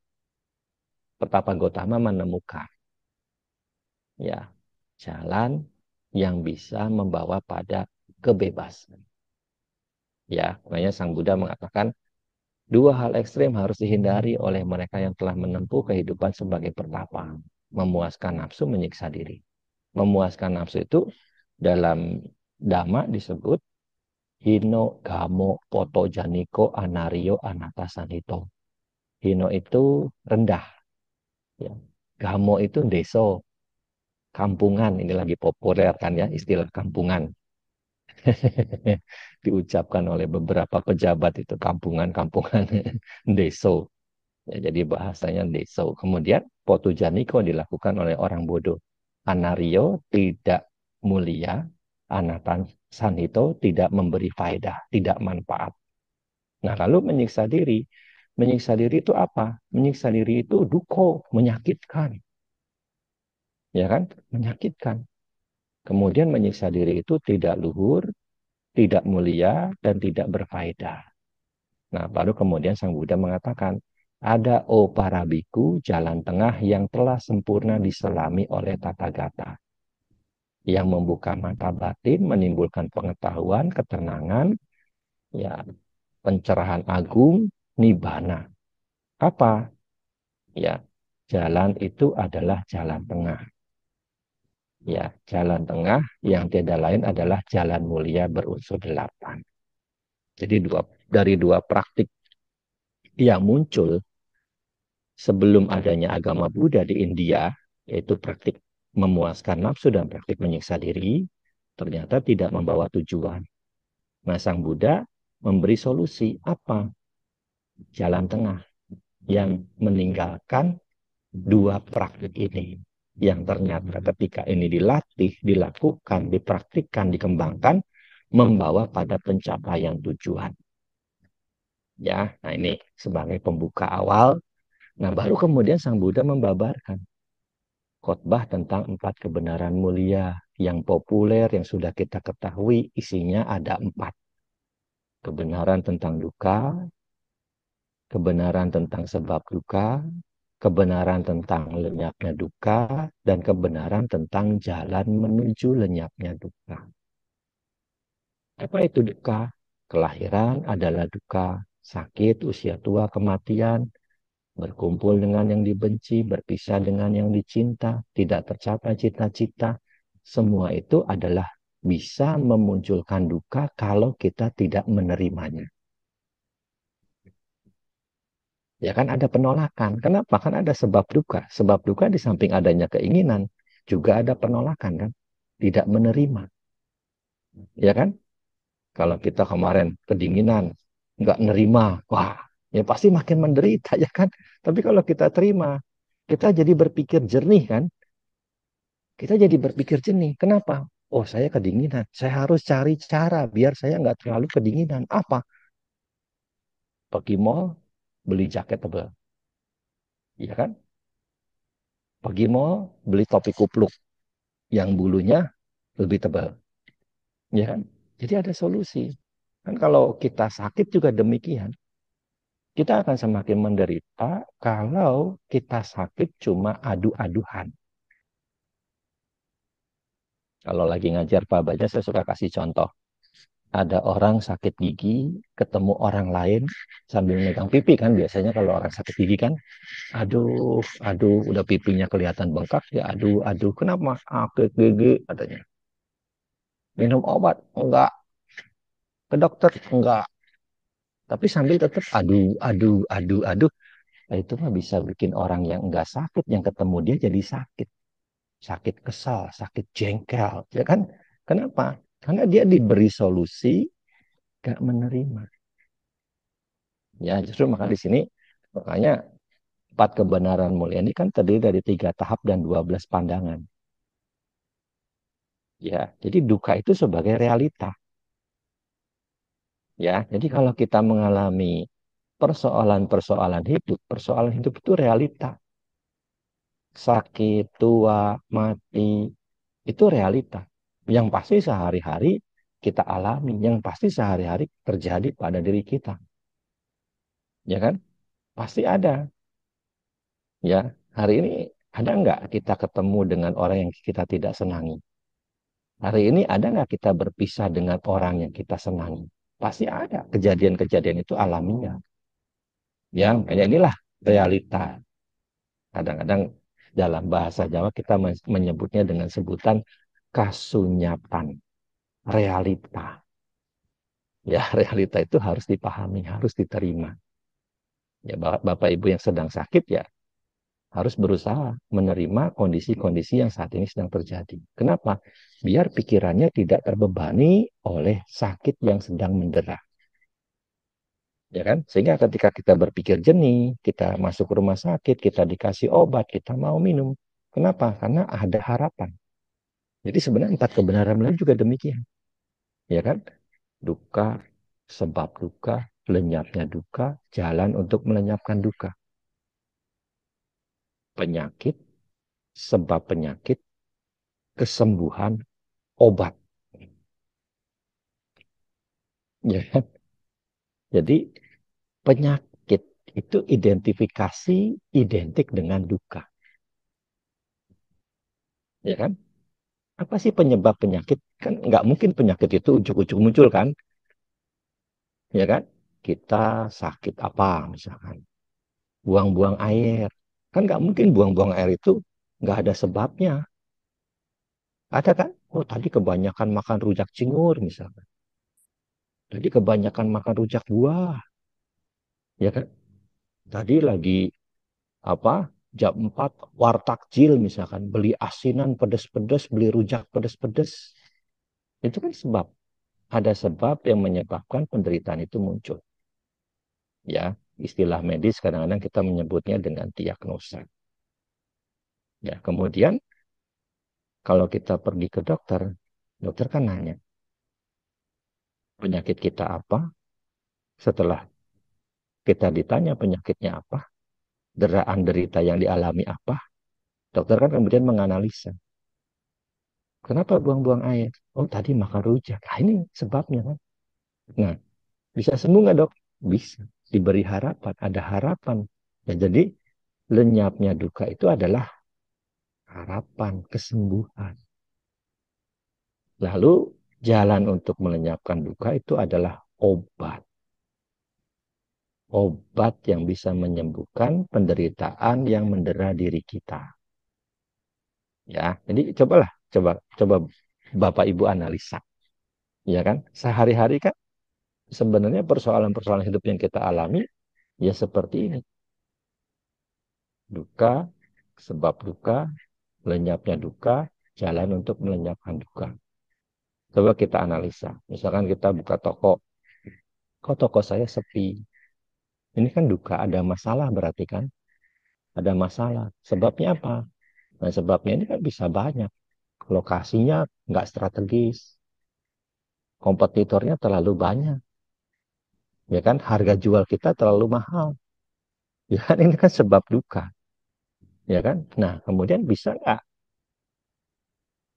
Pertapa Gotama menemukan ya jalan yang bisa membawa pada kebebasan. Ya, makanya Sang Buddha mengatakan 2 hal ekstrim harus dihindari oleh mereka yang telah menempuh kehidupan sebagai pertapa. Memuaskan nafsu, menyiksa diri. Memuaskan nafsu itu dalam Dhamma disebut Hino, Gamo, Poto, Janiko, Anario, Anatasanito. Hino itu rendah. Ya. Gamo itu deso, kampungan. Ini lagi populer kan ya istilah kampungan. Diucapkan oleh beberapa pejabat itu kampungan-kampungan deso. Ya, jadi bahasanya deso. Kemudian potujaniko dilakukan oleh orang bodoh. Anario tidak mulia, anatan sanito tidak memberi faedah, tidak manfaat. Nah, lalu menyiksa diri. Menyiksa diri itu apa? Menyiksa diri itu duko, menyakitkan. Ya kan? Menyakitkan. Kemudian menyiksa diri itu tidak luhur, tidak mulia, dan tidak berfaedah. Nah, baru kemudian Sang Buddha mengatakan, ada para biku jalan tengah yang telah sempurna diselami oleh Tathagata. yang membuka mata batin, menimbulkan pengetahuan, ketenangan, ya, pencerahan agung, nibbana. Apa? Ya, jalan itu adalah jalan tengah. Ya, jalan tengah yang tidak lain adalah jalan mulia berunsur 8. Jadi dari dua praktik yang muncul sebelum adanya agama Buddha di India, yaitu praktik memuaskan nafsu dan praktik menyiksa diri, ternyata tidak membawa tujuan. Nah, Sang Buddha memberi solusi apa? Jalan tengah yang meninggalkan dua praktik ini. Yang ternyata ketika ini dilatih, dilakukan, dipraktikkan, dikembangkan, membawa pada pencapaian tujuan. Ya, nah ini sebagai pembuka awal. Nah, baru kemudian Sang Buddha membabarkan khotbah tentang 4 kebenaran mulia yang populer, yang sudah kita ketahui, isinya ada 4. Kebenaran tentang duka, kebenaran tentang sebab duka, kebenaran tentang lenyapnya duka, dan kebenaran tentang jalan menuju lenyapnya duka. Apa itu duka? Kelahiran adalah duka, sakit, usia tua, kematian, berkumpul dengan yang dibenci, berpisah dengan yang dicinta, tidak tercapai cita-cita. Semua itu adalah bisa memunculkan duka kalau kita tidak menerimanya. Ya kan ada penolakan. Kenapa? Kan ada sebab duka. Sebab duka di samping adanya keinginan, juga ada penolakan kan. Tidak menerima. Ya kan? Kalau kita kemarin kedinginan, nggak nerima, wah, ya pasti makin menderita ya kan. Tapi kalau kita terima, kita jadi berpikir jernih kan. Kita jadi berpikir jernih. Kenapa? Oh, saya kedinginan. Saya harus cari cara biar saya nggak terlalu kedinginan. Apa? Pergi mall, beli jaket tebal. Ya kan? Pergi mall, beli topi kupluk yang bulunya lebih tebal. Ya kan? Jadi ada solusi. Kan kalau kita sakit juga demikian. Kita akan semakin menderita kalau kita sakit cuma adu-aduhan. Kalau lagi ngajar Pak Baja, saya suka kasih contoh. Ada orang sakit gigi, ketemu orang lain sambil megang pipi kan. Biasanya kalau orang sakit gigi kan, aduh, aduh, udah pipinya kelihatan bengkak, ya aduh, aduh, kenapa? Sakit gigi, katanya. Minum obat? Enggak. Ke dokter? Enggak. Tapi sambil tetap aduh, aduh, aduh, aduh. Nah, itu mah bisa bikin orang yang enggak sakit, yang ketemu dia jadi sakit. Sakit kesal, sakit jengkel, ya kan? Kenapa? Karena dia diberi solusi, gak menerima. Ya, justru maka di sini, makanya 4 kebenaran mulia ini kan terdiri dari 3 tahap dan 12 pandangan. Ya, jadi duka itu sebagai realita. Ya, jadi kalau kita mengalami persoalan hidup itu realita. Sakit, tua, mati, itu realita. Yang pasti sehari-hari kita alami, yang pasti sehari-hari terjadi pada diri kita. Ya kan? Pasti ada. Ya, hari ini ada nggak kita ketemu dengan orang yang kita tidak senangi? Hari ini ada nggak kita berpisah dengan orang yang kita senangi? Pasti ada. Kejadian-kejadian itu alamiah. Ya, makanya inilah realita. Kadang-kadang dalam bahasa Jawa kita menyebutnya dengan sebutan kasunyapan, realita. Ya, realita itu harus dipahami, harus diterima. Ya, Bapak Ibu yang sedang sakit ya harus berusaha menerima kondisi-kondisi yang saat ini sedang terjadi. Kenapa? Biar pikirannya tidak terbebani oleh sakit yang sedang mendera. Ya kan? Sehingga ketika kita berpikir jernih, kita masuk ke rumah sakit, kita dikasih obat, kita mau minum. Kenapa? Karena ada harapan. Jadi sebenarnya 4 kebenaran lain juga demikian. Ya kan? Duka, sebab duka, lenyapnya duka, jalan untuk melenyapkan duka. Penyakit, sebab penyakit, kesembuhan, obat. Ya kan? Jadi penyakit itu identifikasi identik dengan duka. Ya kan? Apa sih penyebab penyakit? Kan nggak mungkin penyakit itu ujuk-ujuk muncul kan? Ya kan? Kita sakit apa misalkan? Buang-buang air. Kan nggak mungkin buang-buang air itu nggak ada sebabnya. Ada kan? Oh, tadi kebanyakan makan rujak cingur misalkan. Tadi kebanyakan makan rujak buah. Ya kan? Tadi lagi apa? Jam 4 wartakjil misalkan. Beli asinan pedes-pedes, beli rujak pedes-pedes. Itu kan sebab. Ada sebab yang menyebabkan penderitaan itu muncul. Ya, istilah medis kadang-kadang kita menyebutnya dengan diagnosa. Ya, kemudian kalau kita pergi ke dokter, dokter kan nanya, penyakit kita apa? Setelah kita ditanya penyakitnya apa, deraan derita yang dialami apa, dokter kan kemudian menganalisa. Kenapa buang-buang air? Oh, tadi makan rujak. Ah, ini sebabnya kan. Nah, bisa sembuh nggak dok? Bisa. Diberi harapan, ada harapan. Ya, jadi lenyapnya duka itu adalah harapan, kesembuhan. Lalu jalan untuk melenyapkan duka itu adalah obat. Obat yang bisa menyembuhkan penderitaan yang mendera diri kita. Ya, jadi coba Bapak Ibu analisa, ya kan? Sehari-hari kan sebenarnya persoalan-persoalan hidup yang kita alami ya seperti ini. Duka, sebab duka, lenyapnya duka, jalan untuk melenyapkan duka. Coba kita analisa. Misalkan kita buka toko, kok toko saya sepi? Ini kan duka, ada masalah berarti kan? Ada masalah. Sebabnya apa? Nah, sebabnya ini kan bisa banyak. Lokasinya nggak strategis. Kompetitornya terlalu banyak. Ya kan? Harga jual kita terlalu mahal. Ya kan? Ini kan sebab duka. Ya kan? Nah, kemudian bisa nggak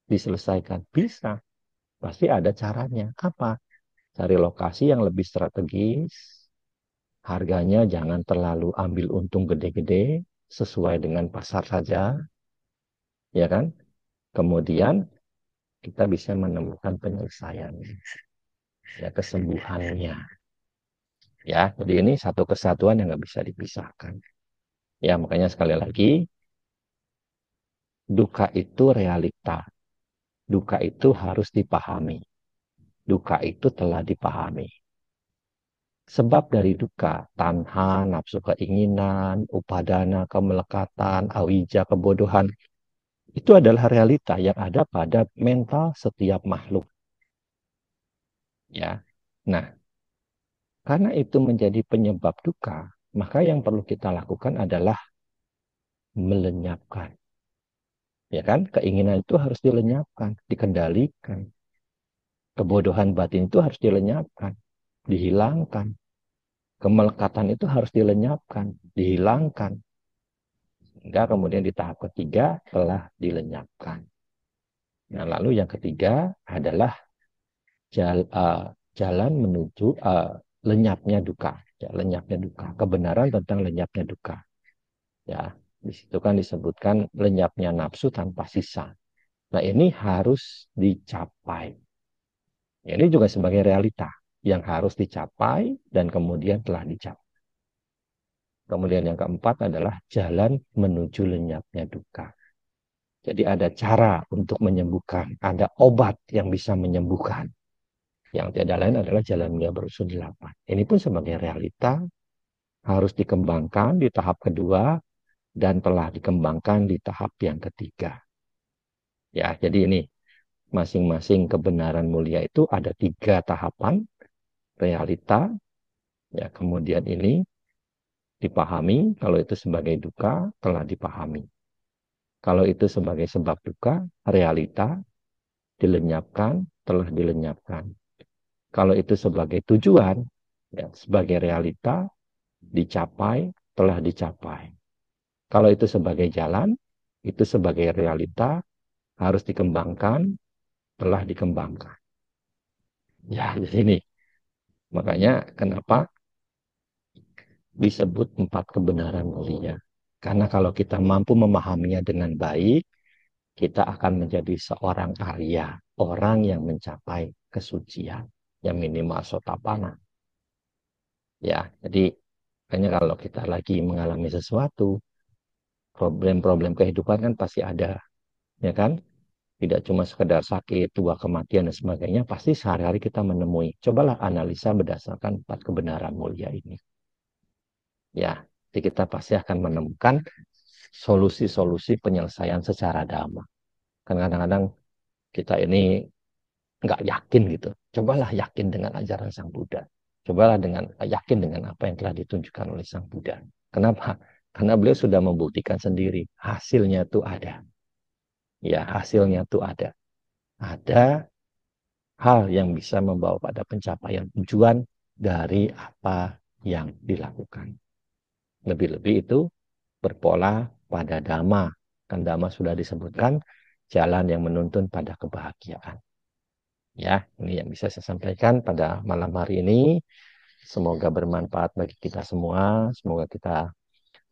diselesaikan? Bisa. Pasti ada caranya. Apa? Cari lokasi yang lebih strategis. Harganya jangan terlalu ambil untung gede-gede. Sesuai dengan pasar saja. Ya kan? Kemudian kita bisa menemukan penyelesaian, ya kesembuhannya. Ya, jadi ini satu kesatuan yang nggak bisa dipisahkan. Ya, makanya sekali lagi, duka itu realita. Duka itu harus dipahami. Duka itu telah dipahami. Sebab dari duka, tanha, nafsu keinginan, upadana, kemelekatan, awija, kebodohan, itu adalah realita yang ada pada mental setiap makhluk. Ya, nah, karena itu menjadi penyebab duka, maka yang perlu kita lakukan adalah melenyapkan. Ya kan? Keinginan itu harus dilenyapkan, dikendalikan. Kebodohan batin itu harus dilenyapkan, dihilangkan. Kemelekatan itu harus dilenyapkan, dihilangkan. Sehingga kemudian di tahap ketiga telah dilenyapkan. Nah, lalu yang ketiga adalah jalan menuju lenyapnya duka. Ya, lenyapnya duka. Kebenaran tentang lenyapnya duka. Ya, di situ kan disebutkan lenyapnya nafsu tanpa sisa. Nah, ini harus dicapai. Ini juga sebagai realita yang harus dicapai dan kemudian telah dicapai. Kemudian yang keempat adalah jalan menuju lenyapnya duka. Jadi ada cara untuk menyembuhkan, ada obat yang bisa menyembuhkan. Yang tidak lain adalah jalan mulia berusul 8. Ini pun sebagai realita harus dikembangkan di tahap kedua dan telah dikembangkan di tahap yang ketiga. Ya, jadi ini masing-masing kebenaran mulia itu ada 3 tahapan realita. Ya, kemudian ini dipahami, kalau itu sebagai duka telah dipahami. Kalau itu sebagai sebab duka, realita dilenyapkan, telah dilenyapkan. Kalau itu sebagai tujuan, ya, sebagai realita dicapai, telah dicapai. Kalau itu sebagai jalan, itu sebagai realita harus dikembangkan, telah dikembangkan. Ya, di sini. Makanya kenapa disebut 4 kebenaran mulia. Karena kalau kita mampu memahaminya dengan baik, kita akan menjadi seorang Arya, orang yang mencapai kesucian, yang minimal sotapana. Ya, jadi kayaknya kalau kita lagi mengalami sesuatu, problem-problem kehidupan kan pasti ada, ya kan? Tidak cuma sekedar sakit, tua, kematian, dan sebagainya, pasti sehari-hari kita menemui. Cobalah analisa berdasarkan empat kebenaran mulia ini. Ya, jadi kita pasti akan menemukan solusi-solusi penyelesaian secara damai. Kan kadang-kadang kita ini nggak yakin gitu. Cobalah yakin dengan ajaran Sang Buddha. Cobalah dengan yakin dengan apa yang telah ditunjukkan oleh Sang Buddha. Kenapa? Karena beliau sudah membuktikan sendiri. Hasilnya itu ada. Ya, hasilnya itu ada. Ada hal yang bisa membawa pada pencapaian tujuan dari apa yang dilakukan. Lebih-lebih itu berpola pada dhamma. Kan dhamma sudah disebutkan jalan yang menuntun pada kebahagiaan. Ya, ini yang bisa saya sampaikan pada malam hari ini. Semoga bermanfaat bagi kita semua. Semoga kita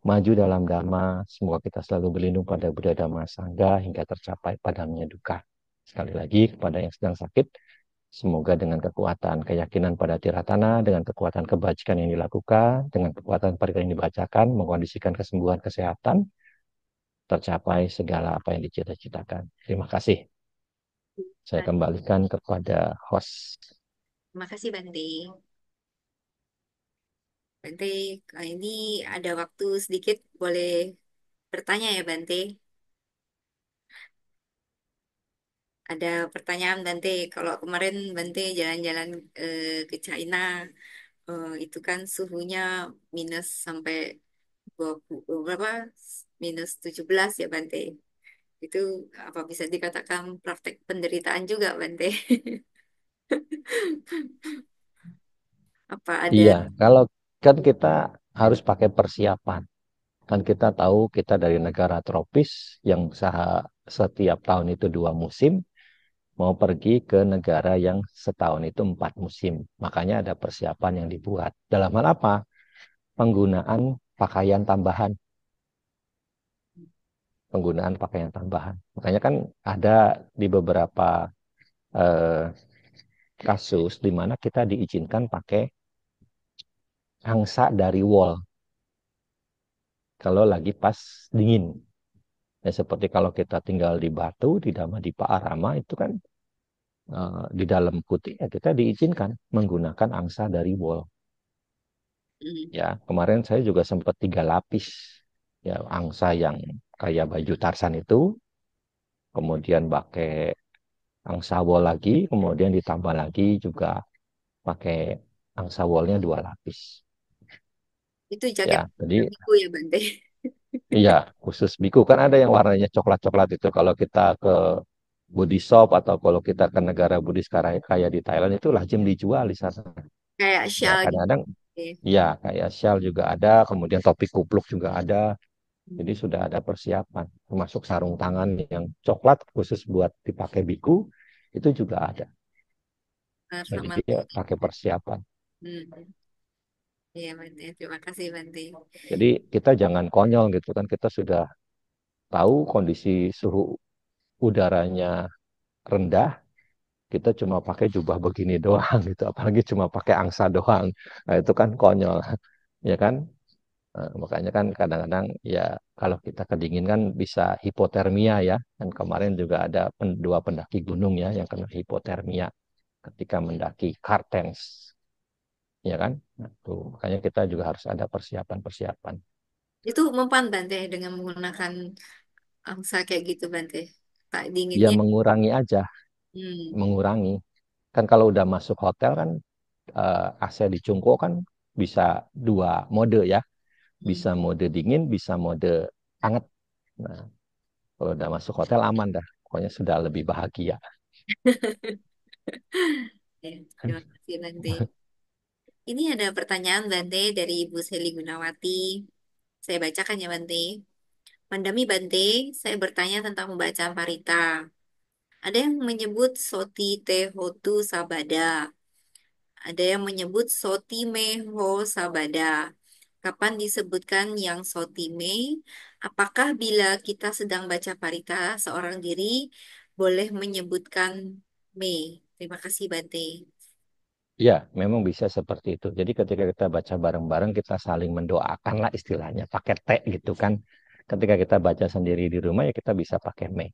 maju dalam dhamma. Semoga kita selalu berlindung pada Buddha Dhamma Sangha hingga tercapai padamnya duka. Sekali lagi kepada yang sedang sakit, semoga dengan kekuatan keyakinan pada tiratana, dengan kekuatan kebajikan yang dilakukan, dengan kekuatan parita yang dibacakan, mengkondisikan kesembuhan kesehatan, tercapai segala apa yang dicita-citakan. Terima kasih. Saya kembalikan kepada host. Terima kasih Bante. Bante, kali ini ada waktu sedikit, boleh bertanya ya Bante. Ada pertanyaan Bante, kalau kemarin Bante jalan-jalan ke China, itu kan suhunya minus sampai 20, berapa? Minus 17 ya Bante. Itu apa bisa dikatakan praktek penderitaan juga Bante? Apa ada Iya, kalau kan kita harus pakai persiapan. Kan kita tahu kita dari negara tropis yang setiap tahun itu 2 musim, mau pergi ke negara yang setahun itu 4 musim. Makanya ada persiapan yang dibuat. Dalam hal apa? Penggunaan pakaian tambahan. Penggunaan pakaian tambahan. Makanya kan ada di beberapa eh, kasus di mana kita diizinkan pakai angsa dari wol kalau lagi pas dingin. Ya, seperti kalau kita tinggal di Batu, di Dhamadipa Arama, itu kan di dalam kuti ya kita diizinkan menggunakan angsa dari wol. hmm, Ya, kemarin saya juga sempat 3 lapis. Ya, angsa yang kayak baju Tarsan itu, kemudian pakai angsa wol lagi, kemudian ditambah lagi juga pakai angsa wolnya 2 lapis. itu jaket Ya, jadi biku ya Bante? iya, khusus biku kan ada yang warnanya coklat-coklat itu. Kalau kita ke body shop atau kalau kita ke negara Buddhis kayak di Thailand itu lazim dijual di sana. Kayak Ya, shawl gitu. kadang-kadang Oke. ya kayak shawl juga ada, kemudian topi kupluk juga ada. Jadi sudah ada persiapan, termasuk sarung tangan yang coklat khusus buat dipakai biku itu juga ada. Jadi Sama. dia pakai persiapan. Hmm. Iya Bante, terima kasih Bante. Jadi kita jangan konyol gitu kan, kita sudah tahu kondisi suhu udaranya rendah, kita cuma pakai jubah begini doang gitu, apalagi cuma pakai angsa doang. Nah, itu kan konyol, ya kan? Makanya kan kadang-kadang ya kalau kita kedinginan kan bisa hipotermia ya. Dan kemarin juga ada 2 pendaki gunung ya yang kena hipotermia ketika mendaki Kartens, ya kan? Nah, tuh makanya kita juga harus ada persiapan-persiapan. Itu mempan Bante dengan menggunakan angsa kayak gitu Bante. Tak Ya dinginnya. mengurangi aja, Hmm. mengurangi. Kan kalau udah masuk hotel kan AC dicungkuk kan bisa 2 mode ya, Hmm. bisa mode dingin, bisa mode hangat. Nah, kalau udah masuk hotel aman dah, pokoknya sudah lebih bahagia. Ya, terima kasih Bante. Ini ada pertanyaan Bante dari Ibu Seli Gunawati. Saya bacakan ya Bante. Mandami Bante, saya bertanya tentang pembacaan parita. Ada yang menyebut Soti Tehotu Sabada. Ada yang menyebut Soti Meho Sabada. Kapan disebutkan yang sotime? Apakah bila kita sedang baca parita seorang diri boleh menyebutkan me? Terima kasih Bante. Ya, memang bisa seperti itu. Jadi ketika kita baca bareng-bareng, kita saling mendoakan lah istilahnya, pakai te gitu kan. Ketika kita baca sendiri di rumah, ya kita bisa pakai me.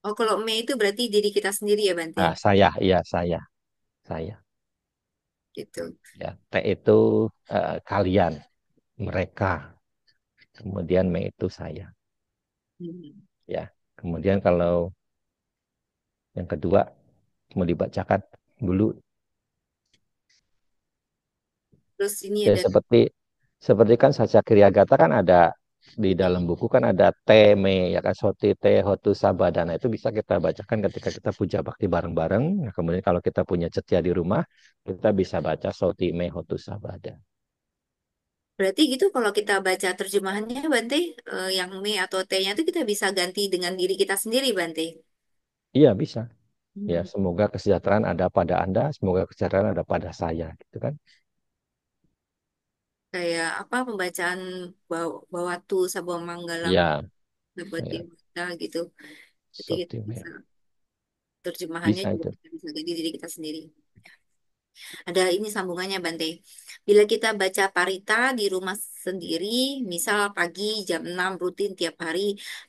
Oh, kalau me itu berarti diri kita sendiri ya Bante? Nah, saya, iya saya. Gitu. Ya, te itu kalian, mereka. Kemudian me itu saya. Hmm. Ya, kemudian kalau yang kedua mau dibacakan dulu. Terus ini Ya ada seperti kan Saca Kriagata kan ada di dalam hmm. buku kan ada teme ya kan soti te hotu sabadana itu bisa kita bacakan ketika kita puja bakti bareng-bareng. Nah, kemudian kalau kita punya cetia di rumah kita bisa baca soti me hotu sabada. Berarti gitu kalau kita baca terjemahannya Bante, yang me atau t-nya itu kita bisa ganti dengan diri kita sendiri Bante. Iya bisa. Ya Hmm. semoga kesejahteraan ada pada Anda, semoga kesejahteraan ada pada saya gitu kan. Kayak apa pembacaan Bawatu Sabang Manggalam Ya, buat ya kita gitu. Jadi kita soti me bisa terjemahannya bisa juga itu. kita bisa ganti diri kita sendiri. Ada ini sambungannya Bante. Bila kita baca parita di rumah sendiri, misal pagi jam 6 rutin tiap hari,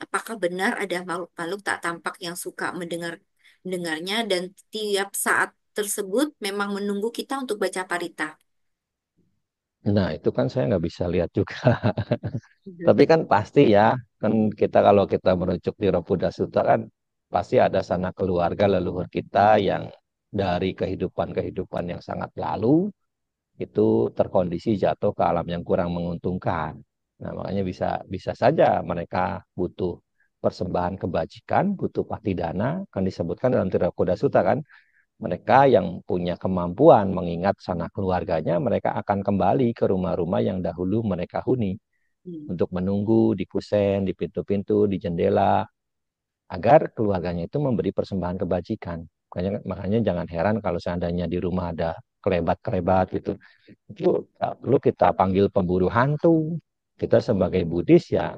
apakah benar ada makhluk-makhluk tak tampak yang suka mendengarnya dan tiap saat tersebut memang menunggu kita untuk baca parita? Nah itu kan saya nggak bisa lihat juga. Tapi kan pasti ya, kan kita kalau kita merujuk di Robuda Sutta kan pasti ada sanak keluarga leluhur kita yang dari kehidupan-kehidupan yang sangat lalu itu terkondisi jatuh ke alam yang kurang menguntungkan. Nah, makanya bisa bisa saja mereka butuh persembahan kebajikan, butuh patidana, kan disebutkan dalam Tirakuda Sutta kan, mereka yang punya kemampuan mengingat sanak keluarganya, mereka akan kembali ke rumah-rumah yang dahulu mereka huni Hmm. untuk menunggu di kusen, di pintu-pintu, di jendela, agar keluarganya itu memberi persembahan kebajikan. Makanya jangan heran kalau seandainya di rumah ada kelebat-kelebat gitu. Itu perlu kita panggil pemburu hantu. Kita sebagai Buddhis ya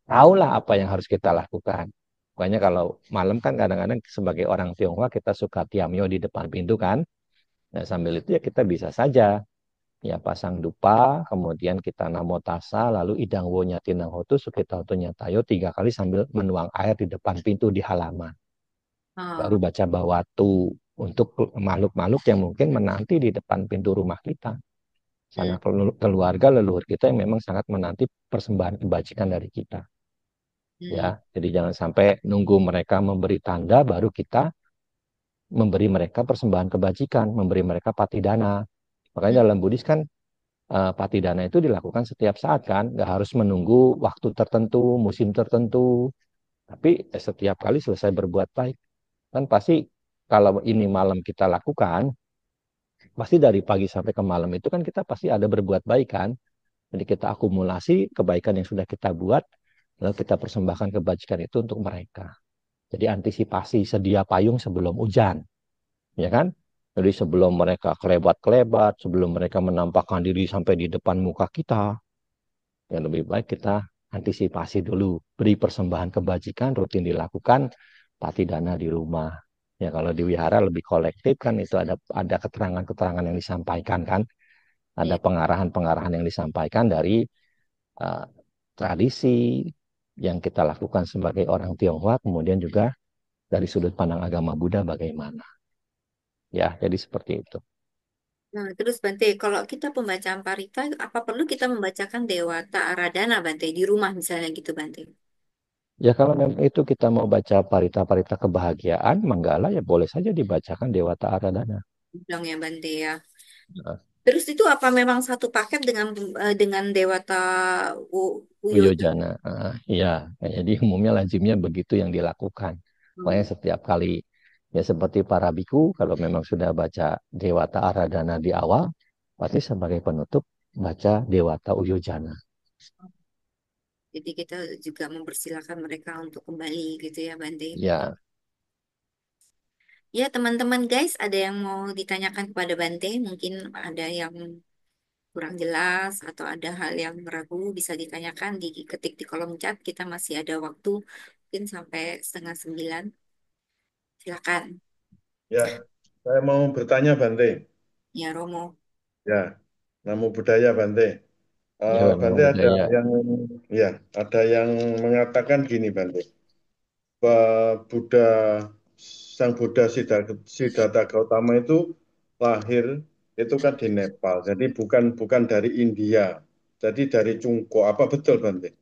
tahulah apa yang harus kita lakukan. Makanya kalau malam kan kadang-kadang sebagai orang Tionghoa kita suka tiamyo di depan pintu kan. Nah sambil itu ya kita bisa saja ya pasang dupa, kemudian kita namo tassa, lalu idang wo nyatinang hotu, sukita hotu nyatayo, 3 kali sambil menuang air di depan pintu di halaman. Baru Ah, baca bawatu untuk makhluk-makhluk yang mungkin menanti di depan pintu rumah kita. hmm, Sana keluarga leluhur kita yang memang sangat menanti persembahan kebajikan dari kita. Ya, hmm, jadi jangan sampai nunggu mereka memberi tanda baru kita memberi mereka persembahan kebajikan, memberi mereka patidana. hmm, Makanya dalam Buddhis kan patidana itu dilakukan setiap saat kan, nggak harus menunggu waktu tertentu, musim tertentu, tapi setiap kali selesai berbuat baik kan pasti kalau ini malam kita lakukan, pasti dari pagi sampai ke malam itu kan kita pasti ada berbuat baik kan. Jadi kita akumulasi kebaikan yang sudah kita buat, lalu kita persembahkan kebajikan itu untuk mereka. Jadi antisipasi sedia payung sebelum hujan, ya kan? Jadi sebelum mereka kelebat-kelebat, sebelum mereka menampakkan diri sampai di depan muka kita, yang lebih baik kita antisipasi dulu, beri persembahan kebajikan rutin dilakukan, pati dana di rumah. Ya kalau di wihara lebih kolektif kan itu ada keterangan-keterangan yang disampaikan kan, ada iya. pengarahan-pengarahan yang disampaikan dari uh, tradisi yang kita lakukan sebagai orang Tionghoa, kemudian juga dari sudut pandang agama Buddha bagaimana. Ya, jadi seperti itu. Nah, terus Bante, kalau kita pembacaan parita, apa perlu kita membacakan Dewata Aradhana Bante di rumah misalnya gitu Bante? Ya kalau memang itu kita mau baca parita-parita kebahagiaan, Manggala ya boleh saja dibacakan Dewata Aradhana. Bilang ya Bante ya. Nah, Terus itu apa memang satu paket dengan Dewata Uyoja? Uyojana, iya. Jadi umumnya lazimnya begitu yang dilakukan. Makanya Hmm. setiap kali ya seperti para biku, kalau memang sudah baca Dewata Aradhana di awal, pasti sebagai penutup baca Dewata Uyojana. Jadi kita juga mempersilahkan mereka untuk kembali gitu ya Bante. Ya, Ya teman-teman guys, ada yang mau ditanyakan kepada Bante? Mungkin ada yang kurang jelas atau ada hal yang ragu bisa ditanyakan diketik di kolom chat. Kita masih ada waktu mungkin sampai setengah 9. Silakan. Ya, saya mau bertanya Bante. Ya Romo. Ya, namo budaya Bante. Ya, nama Bante ada budaya. yang ya, ada yang mengatakan gini Bante. Buddha Sang Buddha Siddhartha Gautama itu lahir itu kan di Nepal. Jadi bukan dari India. Jadi dari Cungko. Apa betul Bante?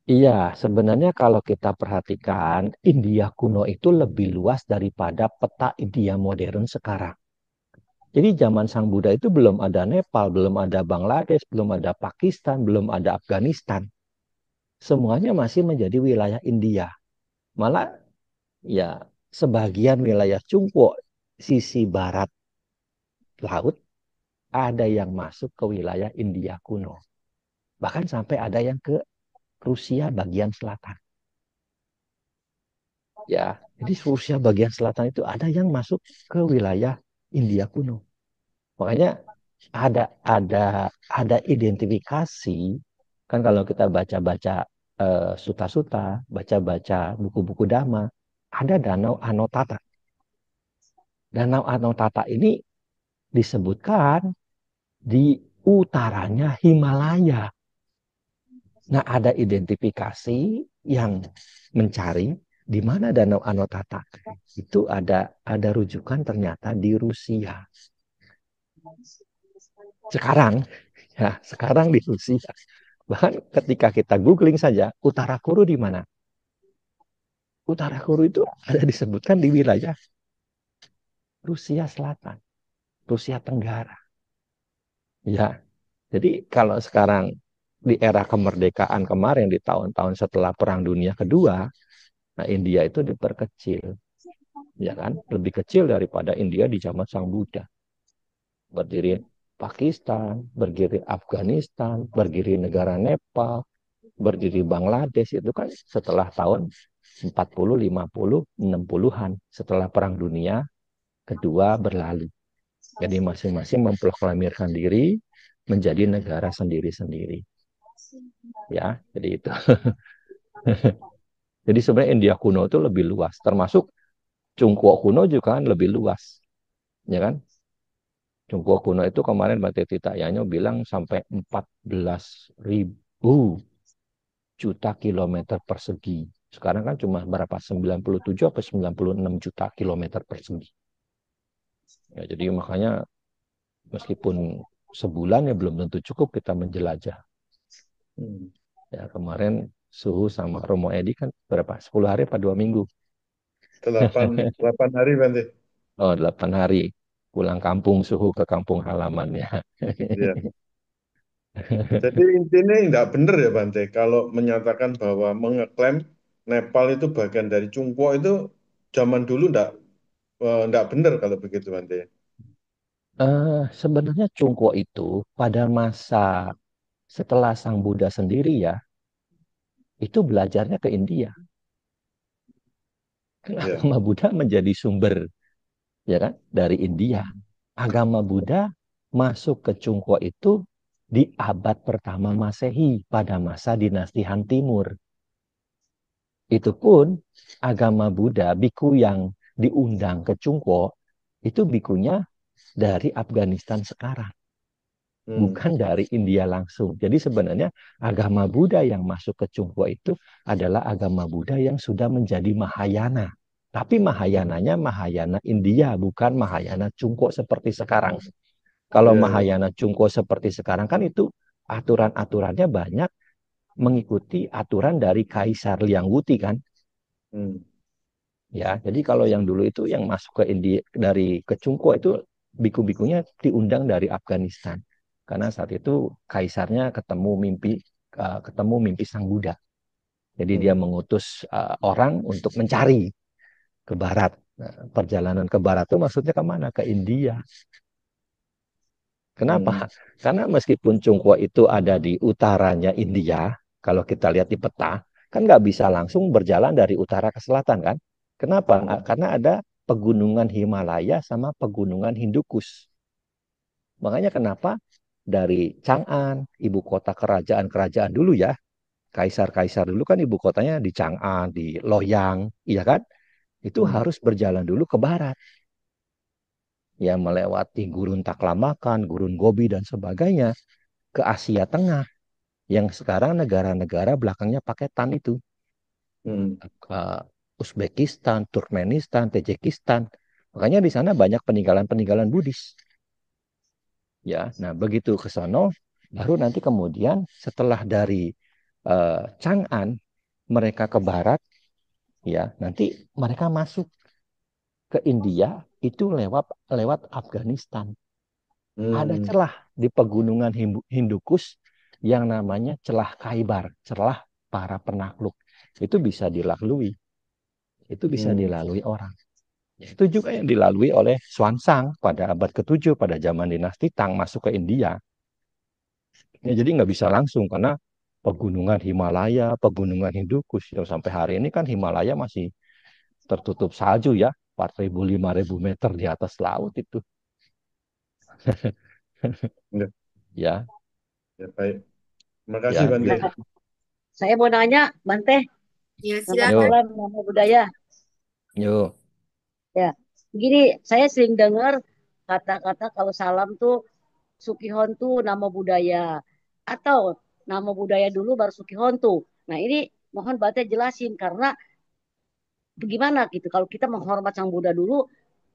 Iya, sebenarnya kalau kita perhatikan, India kuno itu lebih luas daripada peta India modern sekarang. Jadi zaman Sang Buddha itu belum ada Nepal, belum ada Bangladesh, belum ada Pakistan, belum ada Afghanistan. Semuanya masih menjadi wilayah India. Malah ya sebagian wilayah Cungko sisi barat laut ada yang masuk ke wilayah India kuno. Bahkan sampai ada yang ke Rusia bagian selatan. Ya, jadi Rusia bagian selatan itu ada yang masuk ke wilayah India kuno. Makanya ada identifikasi kan kalau kita baca-baca suta-suta, baca-baca buku-buku Dhamma, ada Danau Anotata. Danau Anotata ini disebutkan di utaranya Himalaya. Nah, ada identifikasi yang mencari di mana Danau Anotata. Itu ada rujukan ternyata di Rusia. Sekarang, ya, sekarang di Rusia. Bahkan ketika kita googling saja, Utara Kuru di mana? Utara Kuru itu ada disebutkan di wilayah Rusia Selatan, Rusia Tenggara. Ya, jadi kalau sekarang di era kemerdekaan kemarin di tahun-tahun setelah Perang Dunia Kedua, nah India itu diperkecil, ya kan? Lebih kecil daripada India di zaman Sang Buddha. Berdiri Pakistan, berdiri Afghanistan, berdiri negara Nepal, berdiri Bangladesh itu kan setelah tahun 40, 50, 60-an setelah Perang Dunia Kedua berlalu. Jadi masing-masing memproklamirkan diri menjadi negara sendiri-sendiri. Ya, jadi itu. Jadi sebenarnya India kuno itu lebih luas, termasuk Cungko kuno juga kan lebih luas, ya kan? Cungko kuno itu kemarin Mbak Titi Tayano bilang sampai 14.000 juta kilometer persegi. Sekarang kan cuma berapa? 97 atau 96 juta kilometer persegi. Ya, jadi makanya meskipun sebulan ya belum tentu cukup kita menjelajah. Hmm. Ya, kemarin Suhu sama Romo Edi kan berapa? 10 hari apa 2 minggu? 8 hari Bante. Oh, 8 hari. Pulang kampung Suhu ke kampung halamannya. Ya. Jadi intinya nggak benar ya Bante. Kalau menyatakan bahwa mengeklaim Nepal itu bagian dari Cungko itu zaman dulu nggak benar kalau begitu Bante. Sebenarnya Cungko itu pada masa setelah Sang Buddha sendiri ya, itu belajarnya ke India. Kan Ya. agama Buddha menjadi sumber ya kan dari India. Agama Buddha masuk ke Cungko itu di abad pertama Masehi pada masa dinasti Han Timur. Itu pun agama Buddha, biku yang diundang ke Cungko itu bikunya dari Afghanistan sekarang, Hmm. bukan dari India langsung. Jadi sebenarnya agama Buddha yang masuk ke Cungko itu adalah agama Buddha yang sudah menjadi Mahayana. Tapi Mahayananya Mahayana India, bukan Mahayana Cungko seperti sekarang. Kalau Ya, ya. Mahayana Cungko seperti sekarang kan itu aturan-aturannya banyak mengikuti aturan dari Kaisar Liangwuti kan. Hmm. Ya, jadi kalau yang dulu itu yang masuk ke India dari ke Cungko itu biku-bikunya diundang dari Afghanistan. Karena saat itu kaisarnya ketemu mimpi Sang Buddha. Jadi dia Hmm. mengutus orang untuk mencari ke barat. Nah, perjalanan ke barat itu maksudnya kemana? Ke India. Kenapa? Hmm. Karena meskipun Cungko itu ada di utaranya India, kalau kita lihat di peta, kan nggak bisa langsung berjalan dari utara ke selatan kan? Kenapa? Hmm. Karena ada pegunungan Himalaya sama pegunungan Hindukush. Makanya kenapa dari Chang'an, ibu kota kerajaan-kerajaan dulu ya, kaisar-kaisar dulu kan ibu kotanya di Chang'an, di Loyang, iya kan? Itu Hmm. harus berjalan dulu ke barat, ya melewati Gurun Taklamakan, Gurun Gobi dan sebagainya ke Asia Tengah, yang sekarang negara-negara belakangnya paketan itu, Hmm. ke Uzbekistan, Turkmenistan, Tajikistan. Makanya di sana banyak peninggalan-peninggalan Buddhis. Ya, nah begitu ke sono, baru nanti kemudian setelah dari Chang'an mereka ke barat, ya nanti mereka masuk ke India itu lewat lewat Afghanistan. Ada Hmm. celah di pegunungan Hindukus yang namanya celah Khaybar, celah para penakluk. Itu bisa dilalui, itu bisa Hmm. dilalui orang. Itu juga yang dilalui oleh Xuanzang pada abad ke-7 pada zaman dinasti Tang masuk ke India. Ya, jadi nggak bisa langsung karena pegunungan Himalaya, pegunungan Hindukus. Ya, sampai hari ini kan Himalaya masih tertutup salju ya, 4.000 5.000 meter di atas laut itu. Ya, Ya, ya, baik. Terima kasih, ya Bante. gitu. Saya mau nanya, Bante, Ya, selamat Yo, silakan. malam, nama budaya. yo. Ya, begini, saya sering dengar kata-kata kalau salam tuh Sukihon tuh nama budaya atau nama budaya dulu baru Sukihon tuh. Nah ini mohon Bante jelasin karena bagaimana gitu. Kalau kita menghormat Sang Buddha dulu,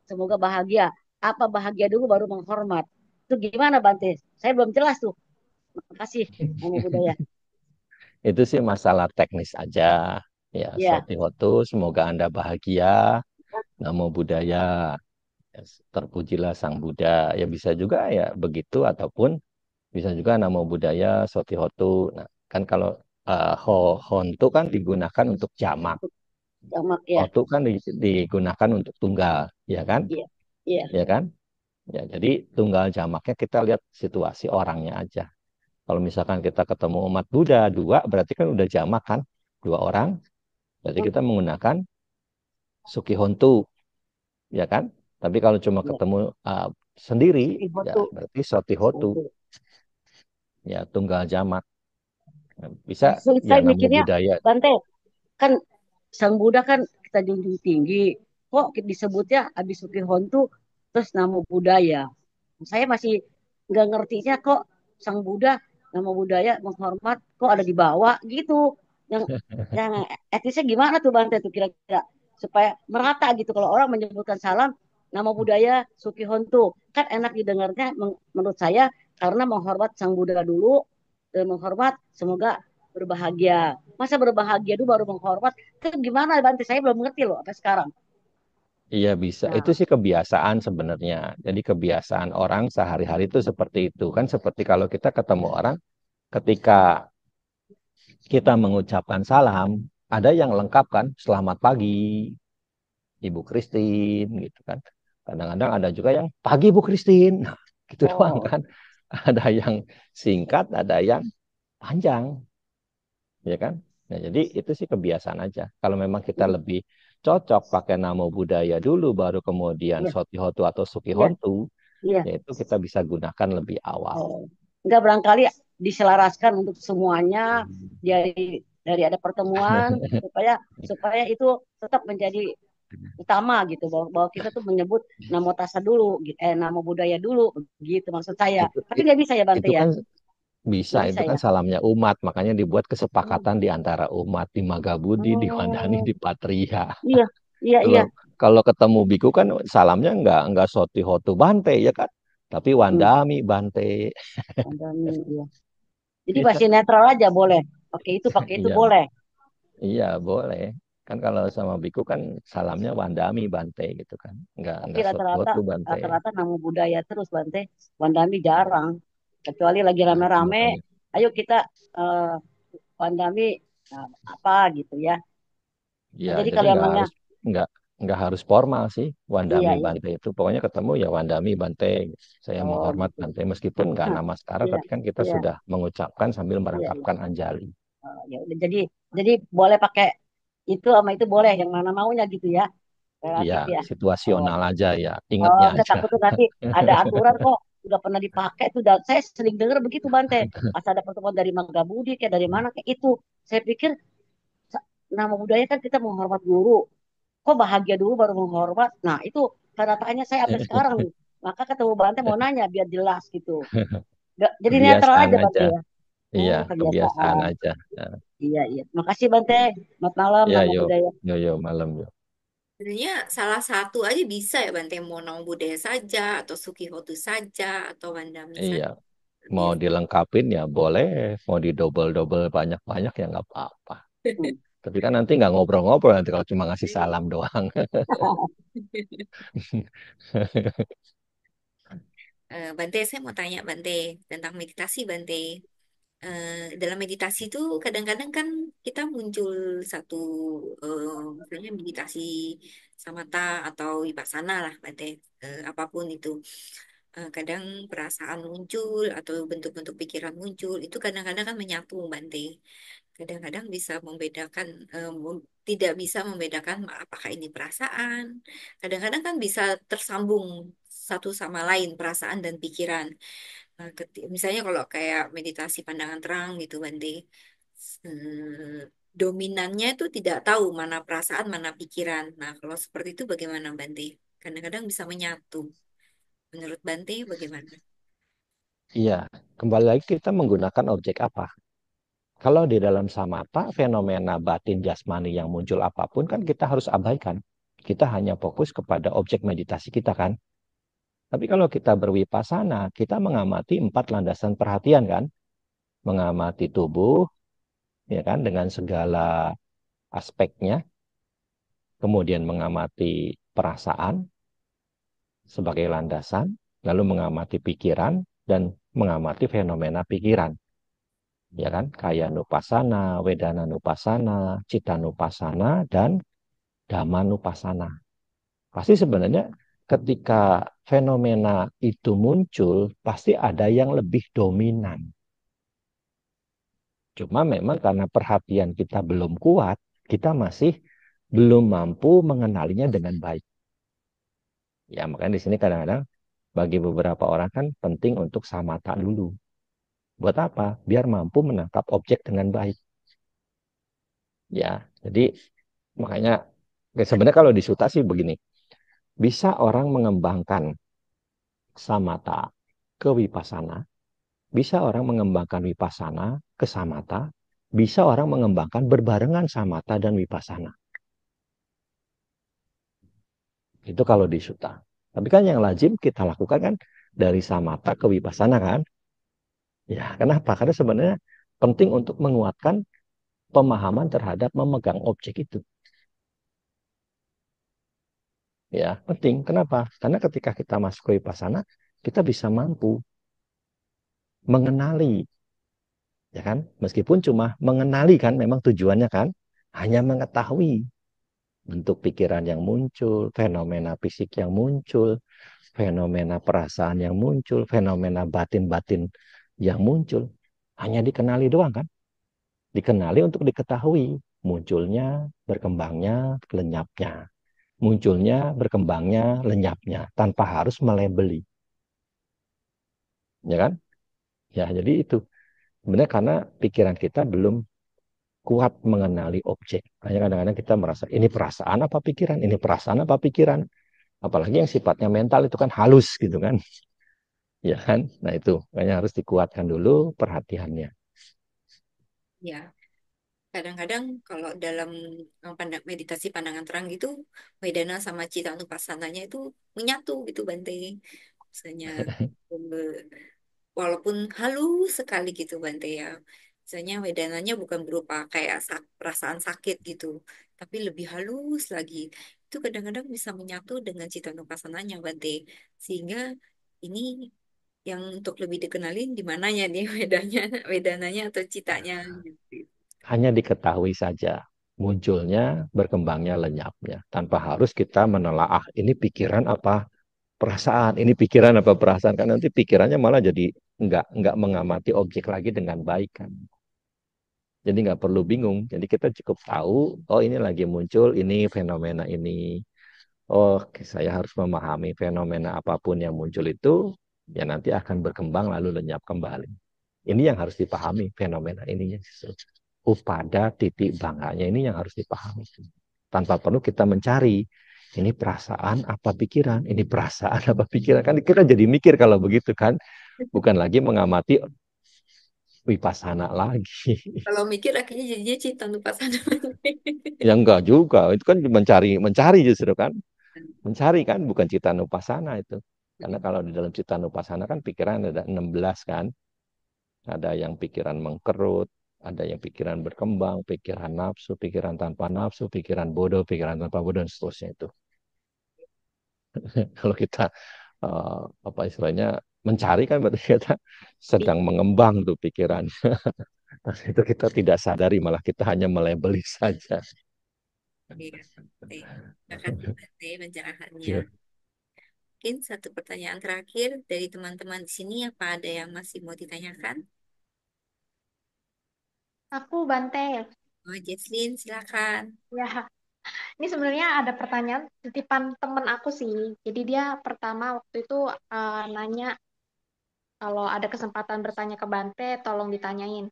semoga bahagia. Apa bahagia dulu baru menghormat? Itu gimana Bante? Saya belum jelas tuh. Makasih nama budaya. Itu sih masalah teknis aja. Ya, Ya, Sotihotu, semoga Anda bahagia. Namo Buddhaya, ya, terpujilah Sang Buddha. Ya bisa juga ya begitu, ataupun bisa juga Namo Buddhaya, Sotihotu. Nah, kan kalau Hontu kan digunakan untuk jamak. untuk jamak ya. Hotu kan digunakan untuk tunggal, ya kan? Iya, iya. Ya kan? Ya, jadi tunggal jamaknya kita lihat situasi orangnya aja. Kalau misalkan kita ketemu umat Buddha dua, berarti kan udah jamak kan? Dua orang, berarti kita menggunakan Sukihontu, ya kan? Tapi kalau cuma Ya. ketemu sendiri, Sukihon ya tuh berarti Sotihotu, untuk ya tunggal jamak. Bisa sulit ya saya namo mikirnya budaya. Bante kan Sang Buddha kan kita junjung tinggi kok disebutnya Abisuki Hontu terus nama budaya saya masih nggak ngertinya kok Sang Buddha nama budaya menghormat kok ada di bawah gitu yang yang etisnya gimana tuh Bante tuh kira-kira supaya merata gitu kalau orang menyebutkan salam nama budaya Suki Hontu kan enak didengarnya menurut saya karena menghormat Sang Buddha dulu dan menghormat semoga berbahagia. Masa berbahagia dulu baru menghormat? Itu gimana Bante? Saya belum ngerti loh sampai sekarang. Iya bisa. Itu Nah, sih kebiasaan sebenarnya. Jadi kebiasaan orang sehari-hari itu seperti itu. Kan seperti kalau kita ketemu orang, ketika kita mengucapkan salam, ada yang lengkap kan, selamat pagi, Ibu Christine, gitu kan. Kadang-kadang ada juga yang pagi Bu Christine, nah, gitu doang oh, kan. Ada yang singkat, ada yang panjang, ya kan. Nah, jadi itu sih kebiasaan aja. Kalau memang kita lebih cocok pakai nama budaya dulu, baru kemudian iya, Sotihotu atau iya, Sukihontu, iya. yaitu kita bisa gunakan lebih awal. Oh. Enggak barangkali diselaraskan untuk semuanya dari ada pertemuan supaya supaya itu tetap menjadi utama gitu bahwa kita tuh menyebut namo tasa dulu namo budaya dulu gitu maksud saya Itu tapi nggak bisa ya Bante itu ya kan bisa, nggak itu bisa kan ya salamnya umat, makanya dibuat oh, kesepakatan di antara umat di Magabudi, di Wandani, oh, di Patria. iya iya Kalau iya kalau ketemu biku kan salamnya nggak Sotihotu Bante ya kan, tapi hmm, Wandami Bante. pandemi, iya. Jadi Iya, masih netral aja boleh. Pakai itu iya, boleh. iya boleh. Kan kalau sama biku kan salamnya Wandami Bante gitu kan, Tapi nggak rata-rata Sotihotu Bante. rata-rata nama budaya terus Bante. Wandami jarang. Kecuali lagi Nah, itu rame-rame, makanya. ayo kita eh, Wandami apa gitu ya. Ya, Nah, jadi jadi kalau emangnya nggak nggak harus formal sih iya Wandami iya. Bante itu. Pokoknya ketemu ya Wandami Bante. Saya Oh menghormat gitu. Bante meskipun nggak Hah, nama sekarang, iya tapi kan kita iya sudah mengucapkan sambil iya iya. merangkapkan anjali. Ya udah jadi boleh pakai itu sama itu boleh yang mana maunya gitu ya. Iya, Relatif ya. Oh, situasional aja ya. oh, Ingatnya saya aja. takut tuh nanti ada aturan kok. udah pernah dipakai tuh. Dan saya sering dengar begitu Bante. Pas ada pertemuan dari Mangga Budi kayak dari mana kayak itu. Saya pikir nama budaya kan kita menghormat guru. Kok bahagia dulu baru menghormat? Nah, itu tanda tanya saya sampai sekarang nih. Maka ketemu Bante mau nanya biar jelas gitu. Jadi netral Kebiasaan aja Bante aja. ya. Iya, kebiasaan Kebiasaan. aja. Iya, iya. Makasih Bante. Selamat malam Ya, nama yuk. budaya. Yo, yo, malam, yuk. Sebenarnya salah satu aja bisa ya Bante, mau Nong Budaya saja, atau Sukihotu saja, atau Wandami Iya, saja. mau Bisa. dilengkapin ya boleh, mau didouble-double banyak-banyak ya nggak apa-apa. Hmm. Tapi kan nanti nggak ngobrol-ngobrol nanti kalau cuma ngasih salam doang. Bante, saya mau tanya Bante tentang meditasi Bante. Dalam meditasi itu kadang-kadang kan kita muncul satu misalnya meditasi samatha atau vipassana lah Bante, apapun itu. Kadang perasaan muncul atau bentuk-bentuk pikiran muncul itu kadang-kadang kan menyatu Bante. Kadang-kadang bisa membedakan, tidak bisa membedakan apakah ini perasaan. Kadang-kadang kan bisa tersambung satu sama lain perasaan dan pikiran. Misalnya kalau kayak meditasi pandangan terang gitu, Bante, dominannya itu tidak tahu mana perasaan, mana pikiran. Nah, kalau seperti itu bagaimana, Bante? Kadang-kadang bisa menyatu. Menurut Bante, bagaimana? Iya, kembali lagi kita menggunakan objek apa? Kalau di dalam samatha, fenomena batin jasmani yang muncul apapun kan kita harus abaikan. Kita hanya fokus kepada objek meditasi kita kan. Tapi kalau kita berwipasana, kita mengamati 4 landasan perhatian kan. Mengamati tubuh, ya kan, dengan segala aspeknya. Kemudian mengamati perasaan sebagai landasan. Lalu mengamati pikiran dan mengamati fenomena pikiran. Ya kan, kaya nupasana, wedana nupasana, cita nupasana, dan dhamma nupasana. Pasti sebenarnya ketika fenomena itu muncul, pasti ada yang lebih dominan. Cuma memang karena perhatian kita belum kuat, kita masih belum mampu mengenalinya dengan baik. Ya, makanya di sini kadang-kadang bagi beberapa orang kan penting untuk samatha dulu. Buat apa? Biar mampu menangkap objek dengan baik. Ya, jadi makanya sebenarnya kalau di Sutta sih begini, bisa orang mengembangkan samatha ke vipassana, bisa orang mengembangkan vipassana ke samatha, bisa orang mengembangkan berbarengan samatha dan vipassana. Itu kalau di Sutta. Tapi kan yang lazim kita lakukan kan dari samatha ke vipassana kan? Ya, kenapa? Karena sebenarnya penting untuk menguatkan pemahaman terhadap memegang objek itu. Ya, penting. Kenapa? Karena ketika kita masuk ke vipassana, kita bisa mampu mengenali, ya kan? Meskipun cuma mengenali kan, memang tujuannya kan hanya mengetahui bentuk pikiran yang muncul, fenomena fisik yang muncul, fenomena perasaan yang muncul, fenomena batin-batin yang muncul. Hanya dikenali doang kan? Dikenali untuk diketahui munculnya, berkembangnya, lenyapnya. Munculnya, berkembangnya, lenyapnya, tanpa harus melebeli. Ya kan? Ya, jadi itu. Sebenarnya karena pikiran kita belum kuat mengenali objek. Hanya kadang-kadang kita merasa, ini perasaan apa pikiran? Ini perasaan apa pikiran? Apalagi yang sifatnya mental itu kan halus gitu kan. Ya kan? Nah itu, makanya harus dikuatkan dulu perhatiannya. Ya, kadang-kadang kalau dalam meditasi pandangan terang gitu, Vedana sama Cita Nupassananya itu menyatu gitu Bante. Misalnya walaupun halus sekali gitu Bante ya. Misalnya Vedananya bukan berupa kayak perasaan sakit gitu, tapi lebih halus lagi. Itu kadang-kadang bisa menyatu dengan Cita Nupassananya Bante. Sehingga ini yang untuk lebih dikenalin di mananya nih Vedananya atau citanya gitu. Hanya diketahui saja munculnya, berkembangnya, lenyapnya. Tanpa harus kita menelaah ini pikiran apa perasaan, ini pikiran apa perasaan. Kan nanti pikirannya malah jadi nggak mengamati objek lagi dengan baik kan. Jadi nggak perlu bingung. Jadi kita cukup tahu, oh ini lagi muncul, ini fenomena ini. Oh, saya harus memahami fenomena apapun yang muncul itu Ya nanti akan berkembang lalu lenyap kembali. Ini yang harus dipahami fenomena ininya. Pada titik bangkanya ini yang harus dipahami. Tanpa perlu kita mencari ini perasaan apa pikiran, ini perasaan apa pikiran. Kan kita jadi mikir kalau begitu kan. Bukan lagi mengamati wipasana lagi. Kalau mikir akhirnya jadinya cinta nupa sana. Ya enggak juga, itu kan mencari justru kan. Mencari kan bukan citanupasana itu. Karena kalau di dalam citanupasana kan pikiran ada 16 kan. Ada yang pikiran mengkerut, ada yang pikiran berkembang, pikiran nafsu, pikiran tanpa nafsu, pikiran bodoh, pikiran tanpa bodoh, dan seterusnya itu. Kalau kita apa istilahnya mencari kan berarti kita sedang mengembang tuh pikiran. Nah, itu kita tidak sadari, malah kita hanya melebeli saja. Iya, oke. Terima kasih Bante pencerahannya. Iya. Mungkin satu pertanyaan terakhir dari teman-teman di sini, apa ada yang masih mau ditanyakan? Aku Bante. Oh, Jesslyn, silakan. Ya, ini sebenarnya ada pertanyaan titipan temen aku sih. Jadi dia pertama waktu itu nanya kalau ada kesempatan bertanya ke Bante, tolong ditanyain.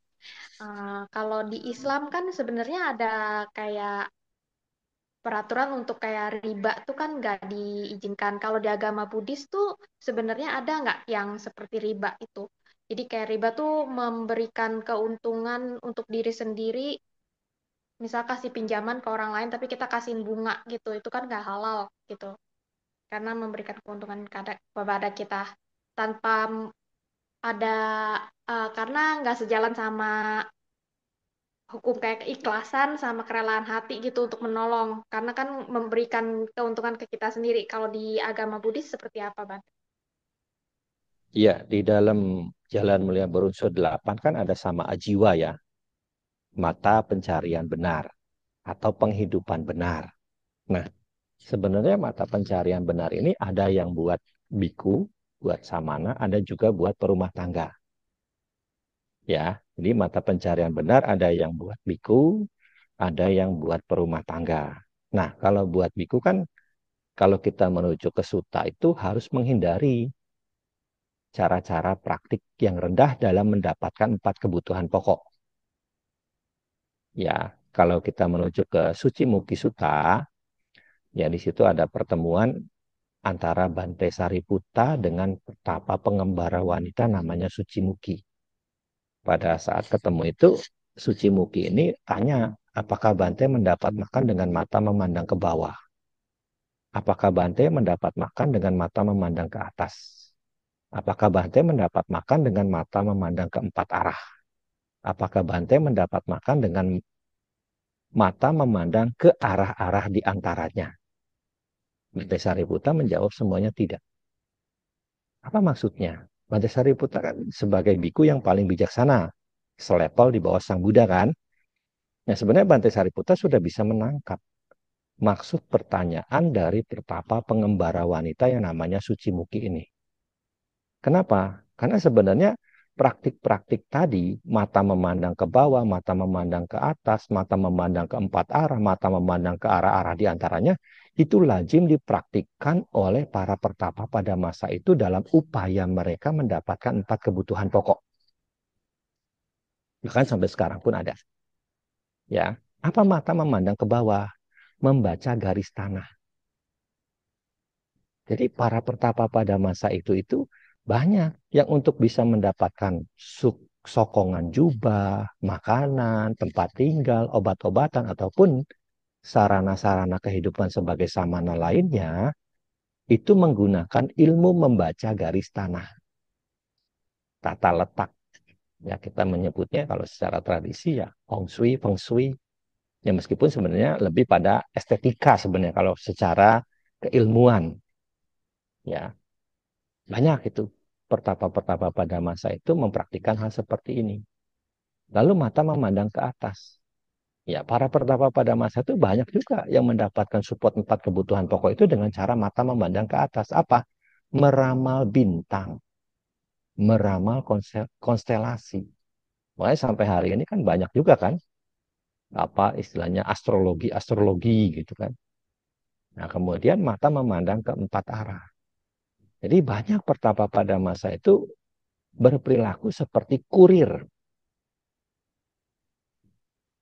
Kalau di Islam kan sebenarnya ada kayak peraturan untuk kayak riba tuh kan nggak diizinkan. Kalau di agama Buddhis tuh sebenarnya ada nggak yang seperti riba itu? Jadi kayak riba tuh memberikan keuntungan untuk diri sendiri, misal kasih pinjaman ke orang lain tapi kita kasihin bunga gitu, itu kan nggak halal gitu. Karena memberikan keuntungan kepada kita tanpa ada karena nggak sejalan sama hukum kayak keikhlasan sama kerelaan hati gitu untuk menolong. Karena kan memberikan keuntungan ke kita sendiri. Kalau di agama Buddhis seperti apa, Bang? Iya, di dalam Jalan Mulia Berunsur 8 kan ada sama ajiwa ya, mata pencarian benar atau penghidupan benar. Nah, sebenarnya mata pencarian benar ini ada yang buat biku, buat samana, ada juga buat perumah tangga. Ya, jadi mata pencarian benar ada yang buat biku, ada yang buat perumah tangga. Nah, kalau buat biku kan kalau kita menuju ke suta itu harus menghindari cara-cara praktik yang rendah dalam mendapatkan 4 kebutuhan pokok. Ya, kalau kita menuju ke Suci Muki Sutta, ya di situ ada pertemuan antara Bante Sariputta dengan petapa pengembara wanita namanya Suci Muki. Pada saat ketemu itu, Suci Muki ini tanya, apakah Bante mendapat makan dengan mata memandang ke bawah? Apakah Bante mendapat makan dengan mata memandang ke atas? Apakah Bante mendapat makan dengan mata memandang ke 4 arah? Apakah Bante mendapat makan dengan mata memandang ke arah-arah di antaranya? Bante Sariputta menjawab semuanya tidak. Apa maksudnya? Bante Sariputta kan sebagai biku yang paling bijaksana, selevel di bawah Sang Buddha kan? Nah sebenarnya Bante Sariputta sudah bisa menangkap maksud pertanyaan dari pertapa pengembara wanita yang namanya Suci Muki ini. Kenapa? Karena sebenarnya praktik-praktik tadi, mata memandang ke bawah, mata memandang ke atas, mata memandang ke 4 arah, mata memandang ke arah-arah di antaranya, itu lazim dipraktikkan oleh para pertapa pada masa itu dalam upaya mereka mendapatkan 4 kebutuhan pokok. Bahkan sampai sekarang pun ada. Ya, apa mata memandang ke bawah? Membaca garis tanah. Jadi para pertapa pada masa itu banyak yang untuk bisa mendapatkan sokongan jubah, makanan, tempat tinggal, obat-obatan, ataupun sarana-sarana kehidupan sebagai samana lainnya, itu menggunakan ilmu membaca garis tanah, tata letak. Ya kita menyebutnya kalau secara tradisi ya feng shui. Ya meskipun sebenarnya lebih pada estetika sebenarnya kalau secara keilmuan. Ya, banyak itu pertapa-pertapa pada masa itu mempraktikkan hal seperti ini. Lalu mata memandang ke atas. Ya, para pertapa pada masa itu banyak juga yang mendapatkan support 4 kebutuhan pokok itu dengan cara mata memandang ke atas. Apa? Meramal bintang, meramal konstelasi. Makanya sampai hari ini kan banyak juga kan, apa istilahnya astrologi gitu kan. Nah, kemudian mata memandang ke 4 arah. Jadi banyak pertapa pada masa itu berperilaku seperti kurir.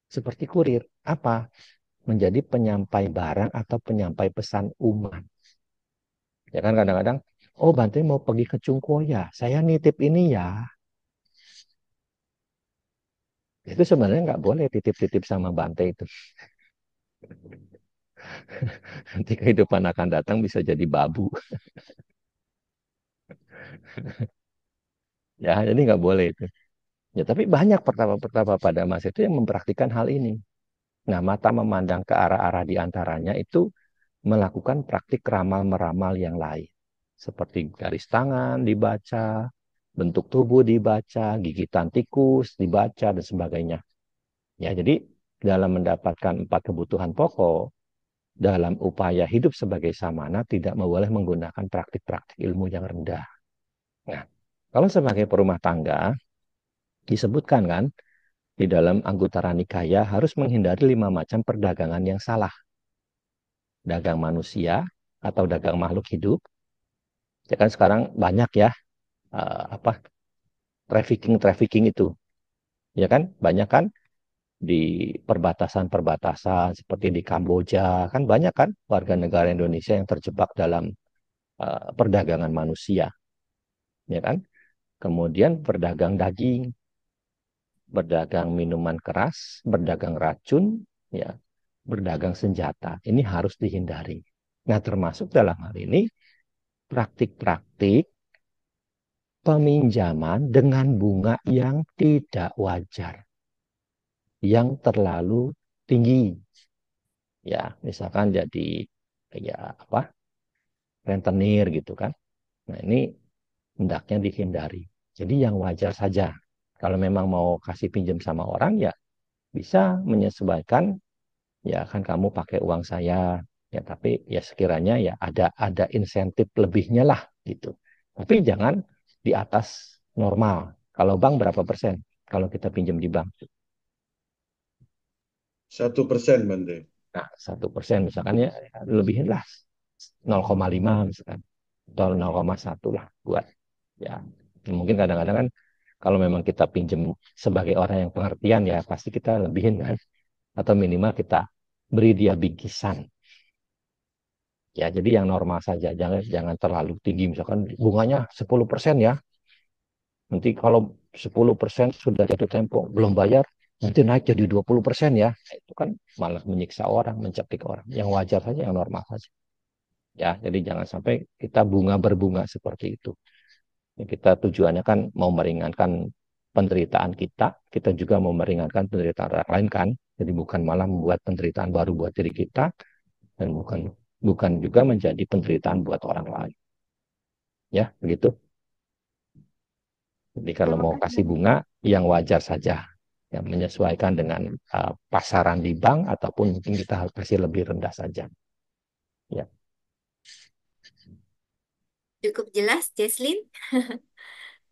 Seperti kurir. Apa? Menjadi penyampai barang atau penyampai pesan umat. Ya kan kadang-kadang, oh Bante mau pergi ke Cungkoya, saya nitip ini ya. Itu sebenarnya nggak boleh titip-titip sama Bante itu. Nanti kehidupan akan datang bisa jadi babu. Ya, jadi nggak boleh itu. Ya, tapi banyak pertapa-pertapa pada masa itu yang mempraktikkan hal ini. Nah, mata memandang ke arah-arah di antaranya itu melakukan praktik ramal-meramal yang lain. Seperti garis tangan dibaca, bentuk tubuh dibaca, gigitan tikus dibaca, dan sebagainya. Ya, jadi dalam mendapatkan 4 kebutuhan pokok, dalam upaya hidup sebagai samana tidak boleh menggunakan praktik-praktik ilmu yang rendah. Nah, kalau sebagai perumah tangga, disebutkan kan, di dalam Anggutara Nikaya harus menghindari 5 macam perdagangan yang salah. Dagang manusia atau dagang makhluk hidup. Ya kan sekarang banyak ya apa trafficking itu. Ya kan banyak kan di perbatasan-perbatasan seperti di Kamboja kan banyak kan warga negara Indonesia yang terjebak dalam perdagangan manusia. Ya kan? Kemudian berdagang daging, berdagang minuman keras, berdagang racun, ya, berdagang senjata. Ini harus dihindari. Nah, termasuk dalam hal ini praktik-praktik peminjaman dengan bunga yang tidak wajar, yang terlalu tinggi. Ya, misalkan jadi ya apa? Rentenir gitu kan. Nah, ini hendaknya dihindari. Jadi yang wajar saja. Kalau memang mau kasih pinjam sama orang ya bisa menyesuaikan, ya kan kamu pakai uang saya, ya tapi ya sekiranya ya ada insentif lebihnya lah gitu. Tapi jangan di atas normal. Kalau bank berapa persen? Kalau kita pinjam di bank. 1% Bante. Nah, 1% misalkan ya lebihin lah 0,5 misalkan. Atau 0,1 lah buat ya. Mungkin kadang-kadang kan kalau memang kita pinjam sebagai orang yang pengertian ya pasti kita lebihin kan. Atau minimal kita beri dia bingkisan. Ya, jadi yang normal saja, jangan terlalu tinggi. Misalkan bunganya 10% ya. Nanti kalau 10% sudah jatuh tempo, belum bayar, nanti naik jadi 20% ya. Nah, itu kan malah menyiksa orang, mencekik orang. Yang wajar saja, yang normal saja. Ya, jadi jangan sampai kita berbunga seperti itu. Ya, kita tujuannya kan mau meringankan penderitaan kita juga mau meringankan penderitaan orang lain kan. Jadi bukan malah membuat penderitaan baru buat diri kita, dan bukan juga menjadi penderitaan buat orang lain. Ya, begitu. Jadi kalau Terima mau kasih. kasih bunga yang wajar saja, yang menyesuaikan dengan pasaran di bank ataupun mungkin kita harus kasih lebih rendah saja. Ya. Cukup jelas, Jesslyn?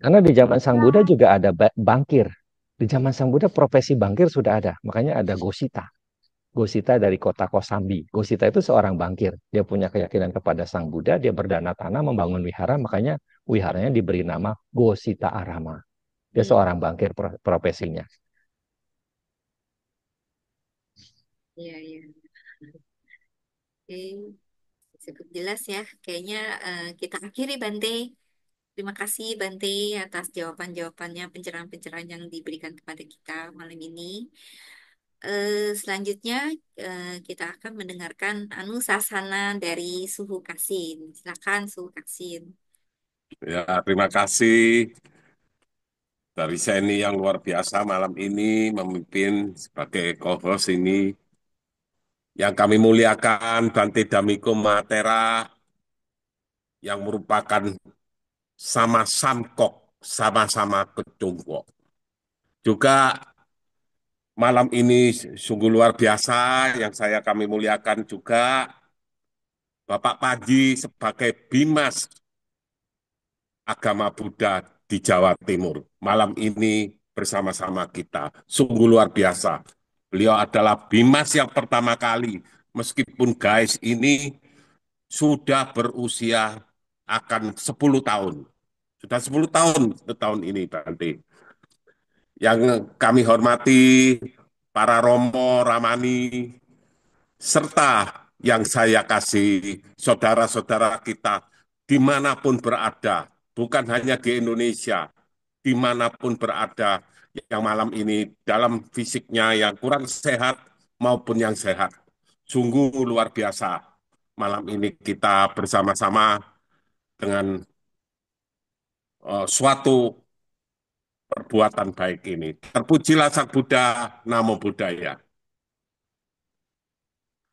Karena di zaman Sang Buddha Ya, juga ada bankir. Di zaman Sang Buddha profesi bankir sudah ada. Makanya ada Gosita. Gosita dari kota Kosambi. Gosita itu seorang bankir. Dia punya keyakinan kepada Sang Buddha, dia berdana tanah membangun wihara, makanya wiharanya diberi nama Gosita Arama. Dia Hmm, seorang bankir profesinya. iya, iya. Oke, cukup jelas ya. Kayaknya kita akhiri, Bante. Terima kasih, Bante, atas jawaban-jawabannya, pencerahan-pencerahan yang diberikan kepada kita malam ini. Selanjutnya, kita akan mendengarkan Anusasana dari Suhu Kasin. Silakan, Suhu Kasin. Ya, terima kasih dari Seni yang luar biasa malam ini memimpin sebagai co-host ini. Yang kami muliakan Bante Damiko Matera yang merupakan sama Samkok, sama-sama Kecungkok. Juga malam ini sungguh luar biasa yang kami muliakan juga Bapak Paji sebagai Bimas agama Buddha di Jawa Timur. Malam ini bersama-sama kita. Sungguh luar biasa. Beliau adalah Bimas yang pertama kali, meskipun guys ini sudah berusia akan 10 tahun. Sudah 10 tahun tahun ini, Bante. Yang kami hormati para Romo, Ramani, serta yang saya kasih saudara-saudara kita dimanapun berada, bukan hanya di Indonesia, dimanapun berada, yang malam ini dalam fisiknya yang kurang sehat maupun yang sehat. Sungguh luar biasa. Malam ini kita bersama-sama dengan suatu perbuatan baik ini. Terpujilah Sang Buddha, Namo Buddhaya.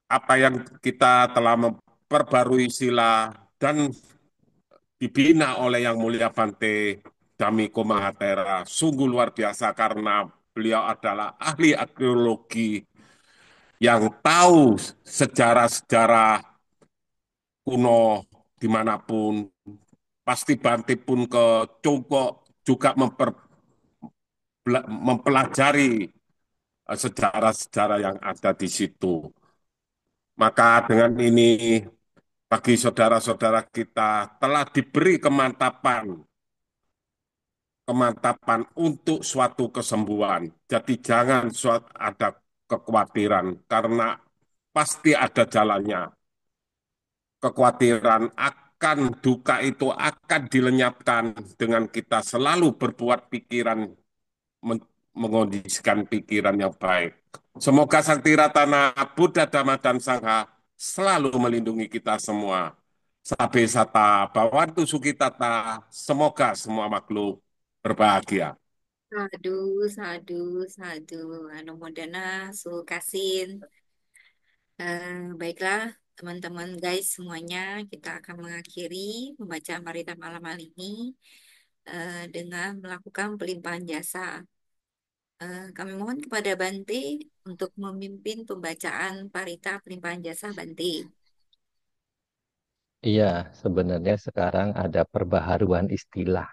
Apa yang kita telah memperbarui sila dan dibina oleh Yang Mulia Bante Damiko Mahatera sungguh luar biasa karena beliau adalah ahli arkeologi yang tahu sejarah-sejarah kuno dimanapun. Pasti Bante pun ke Congkok juga mempelajari sejarah-sejarah yang ada di situ. Maka dengan ini bagi saudara-saudara kita telah diberi kemantapan untuk suatu kesembuhan. Jadi jangan ada kekhawatiran karena pasti ada jalannya. Kekhawatiran akan duka itu akan dilenyapkan dengan kita selalu berbuat pikiran mengondisikan pikiran yang baik. Semoga Sakti Ratana, Buddha, Dhamma, dan Sangha selalu melindungi kita semua. Sabe sata, bawantu sukitata, semoga semua makhluk berbahagia. Sadu, sadu, sadu. Anumodana, Sukasin. Baiklah, teman-teman guys semuanya, kita akan mengakhiri pembacaan Parita malam hari ini dengan melakukan pelimpahan jasa. Kami mohon kepada Bante untuk memimpin pembacaan Parita pelimpahan jasa Bante. Iya, sebenarnya sekarang ada perbaharuan istilah.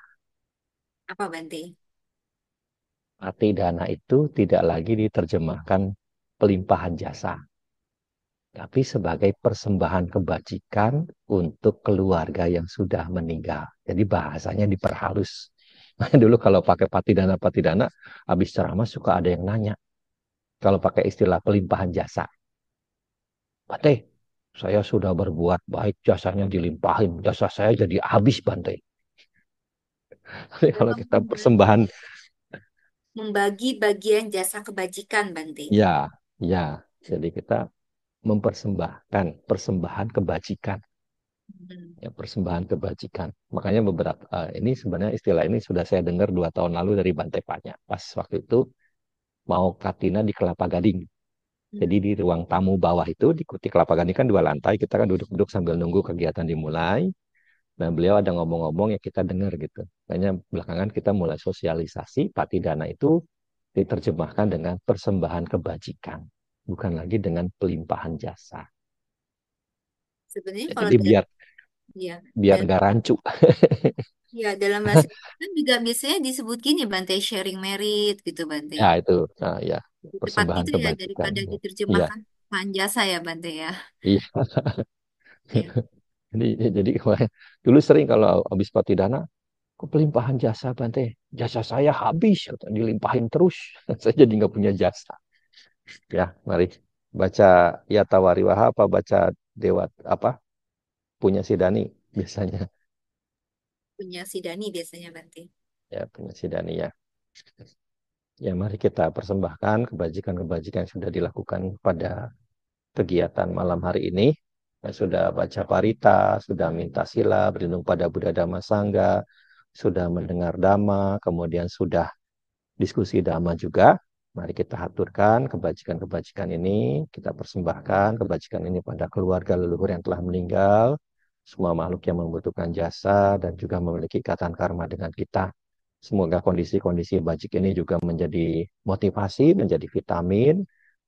Apa Bante? Patidana itu tidak lagi diterjemahkan pelimpahan jasa, tapi sebagai persembahan kebajikan untuk keluarga yang sudah meninggal. Jadi bahasanya diperhalus. Dulu kalau pakai patidana, habis ceramah suka ada yang nanya. Kalau pakai istilah pelimpahan jasa, Bante, saya sudah berbuat baik, jasanya dilimpahin, jasa saya jadi habis, Bante. Tapi kalau kita persembahan, Membagi bagian jasa kebajikan Bante. ya, ya, jadi kita mempersembahkan persembahan kebajikan, Hmm. ya persembahan kebajikan. Makanya beberapa ini sebenarnya istilah ini sudah saya dengar 2 tahun lalu dari Bante Panya. Pas waktu itu mau katina di Kelapa Gading. Jadi Hmm. di ruang tamu bawah itu di Kelapa Gading kan 2 lantai, kita kan duduk-duduk sambil nunggu kegiatan dimulai. Nah, beliau ada ngomong-ngomong ya kita dengar gitu. Makanya belakangan kita mulai sosialisasi Patidana itu diterjemahkan dengan persembahan kebajikan, bukan lagi dengan pelimpahan jasa. Sebenarnya Ya, kalau jadi dari biar ya biar dan gak rancu. ya dalam bahasa kan juga biasanya disebut gini Bante sharing merit gitu Bante. Ya itu, nah, ya Lebih tepat persembahan gitu ya kebajikan. daripada Iya, diterjemahkan panjasa ya Bante ya. iya. Ya. Jadi kemarin dulu sering kalau habis Patidana, kok pelimpahan jasa Bante? Jasa saya habis, kata, dilimpahin terus. Saya jadi nggak punya jasa. Ya, mari baca Yata Wariwaha apa baca Dewa apa punya si Dani biasanya. Punya si Dani biasanya Bante. Ya, punya si Dani ya. Ya, mari kita persembahkan kebajikan-kebajikan yang sudah dilakukan pada kegiatan malam hari ini. Ya, sudah baca parita, sudah minta sila, berlindung pada Buddha Dhamma Sangha, sudah mendengar Dhamma, kemudian sudah diskusi Dhamma juga. Mari kita haturkan kebajikan-kebajikan ini, kita persembahkan kebajikan ini pada keluarga leluhur yang telah meninggal, semua makhluk yang membutuhkan jasa dan juga memiliki ikatan karma dengan kita. Semoga kondisi-kondisi bajik ini juga menjadi motivasi, menjadi vitamin,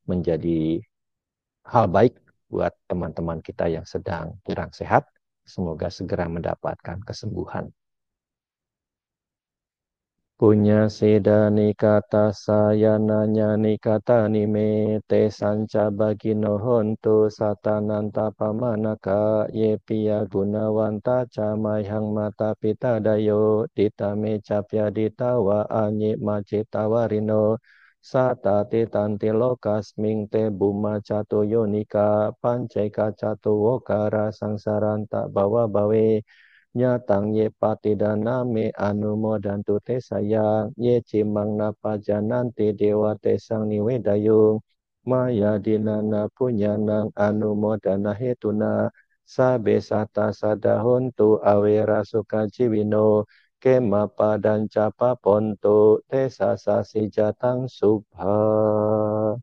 menjadi hal baik buat teman-teman kita yang sedang kurang sehat. Semoga segera mendapatkan kesembuhan. Punya sida nikata sayana nikata nime te sanca bagino hontu satananta pamanaka ye piya gunawanta camayhang mata pita dayo ditame capya ditawa anyi macitawarino sata titanti lokas ming te buma catu yonika panceka catu wokara sangsaranta bawa bawe nyatang ye patidana me anumodantu te sayang ye cimang napa jananti dewa te sang niwedayung maya dinana punyanang anumodana hetuna sabe sata sadahuntu awera suka jiwino kema padan capa ponto te sasasi jatang subha.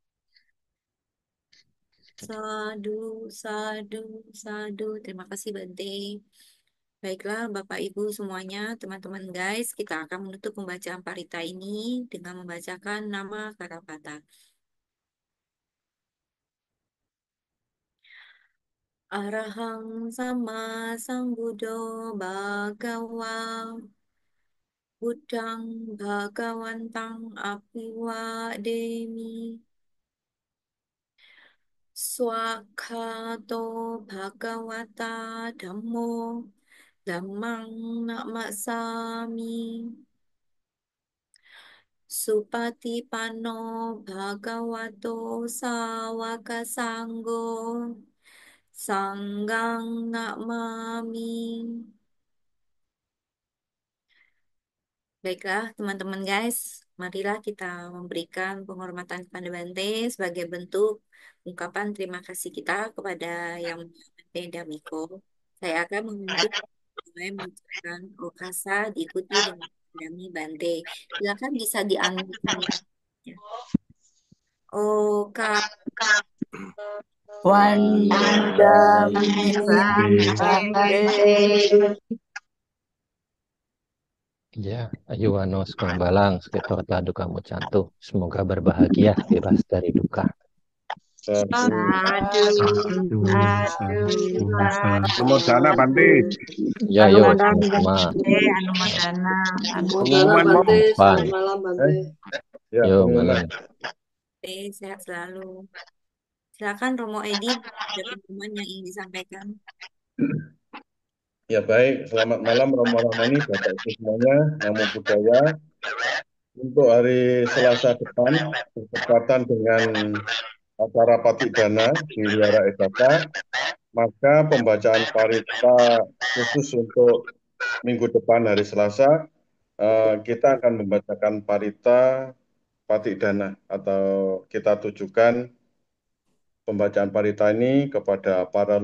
Sadu, sadu, sadu. Terima kasih Bante. Baiklah Bapak Ibu semuanya, teman-teman guys, kita akan menutup pembacaan parita ini dengan membacakan nama kata-kata. Arahang sama Sambuddho Bhagawa Buddhang Bhagawantang Apiwademi Swakato Bhagawata Dhammo Dhammang Namasami Supatipanno Bhagavato Sawaka Sanggo Sanggang Namami. Baiklah teman-teman guys, marilah kita memberikan penghormatan kepada Bante sebagai bentuk ungkapan terima kasih kita kepada yang Mulia Bante Damiko. Saya akan memimpin mulai mengucapkan Okasa diikuti dengan Dami Bante. Silakan bisa di-unmute. Ya. Oka Wandami Bante. Ya, ayo wanos balang sekitar tadu kamu cantu. Semoga berbahagia, bebas dari duka. Satu. Sadu, Anumodana Bante. Ya, yo, Anumodana sama-sama. Bante, Anumodana. Pengumuman mau. Bante, Pan. selamat malam Bante. Ya, Yo, pengumuman. malam. sehat selalu. Silakan Romo Edi, ada pengumuman yang ingin disampaikan. Ya baik, selamat malam Romo Ramani, Bapak Ibu semuanya, Namo Buddhaya. Untuk hari Selasa depan, bertepatan dengan acara Patik Dana di Wihara Edaka, maka pembacaan parita khusus untuk minggu depan hari Selasa, kita akan membacakan parita Patik Dana atau kita tujukan pembacaan parita ini kepada para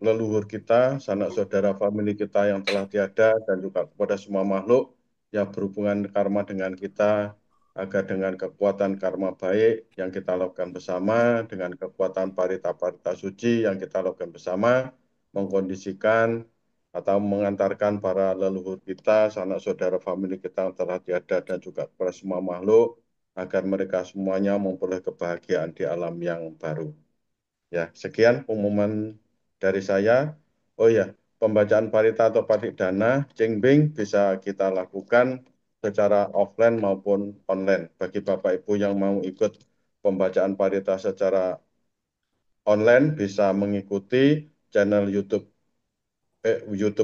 leluhur kita, sanak saudara famili kita yang telah tiada, dan juga kepada semua makhluk yang berhubungan karma dengan kita, agar dengan kekuatan karma baik yang kita lakukan bersama, dengan kekuatan parita-parita suci yang kita lakukan bersama, mengkondisikan atau mengantarkan para leluhur kita, sanak saudara famili kita yang telah tiada, dan juga kepada semua makhluk, agar mereka semuanya memperoleh kebahagiaan di alam yang baru. Ya, sekian pengumuman dari saya. Oh ya, pembacaan parita atau patik dana, Cengbing bisa kita lakukan secara offline maupun online. Bagi Bapak Ibu yang mau ikut pembacaan parita secara online, bisa mengikuti channel YouTube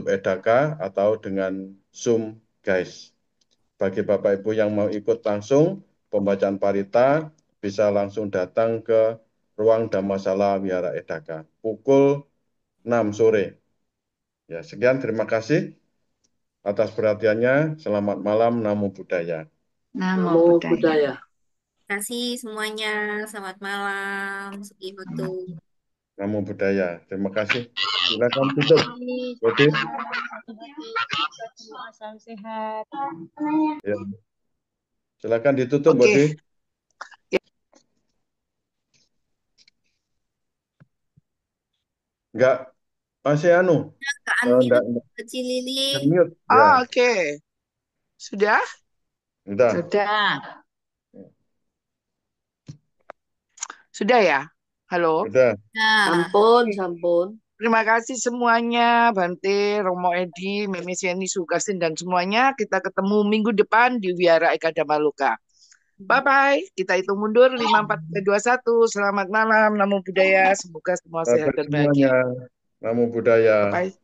Edaka atau dengan Zoom, guys. Bagi Bapak Ibu yang mau ikut langsung pembacaan parita, bisa langsung datang ke ruang Dhammasala Wihara Edaka pukul 6 sore. Ya, sekian, terima kasih atas perhatiannya. Selamat malam, Namo Buddhaya. Namo Buddhaya. Budaya. Terima kasih semuanya, selamat malam. Suki Hotu. Namo Buddhaya. Terima kasih. Silakan tutup, Bodi. Salam sehat. Ya. Silakan ditutup, Oke. Bodi. Enggak, masih Kak enggak, Unmute Kecil Lili. mute. Oh, Ya, oke. Sudah? udah. Sudah ya? Halo? Udah. Nah, Sampun, sampun. Terima kasih semuanya, Bante, Romo Edi, Mimi Sieni, Sukasin, dan semuanya. Kita ketemu minggu depan di Wihara Eka Damaluka. Bye-bye. Kita hitung mundur 5, 4, 3, 2, 1. Selamat malam. Namo Buddhaya. Semoga semua sehat Bye-bye dan semuanya. bahagia. Namo Buddhaya. Bye-bye.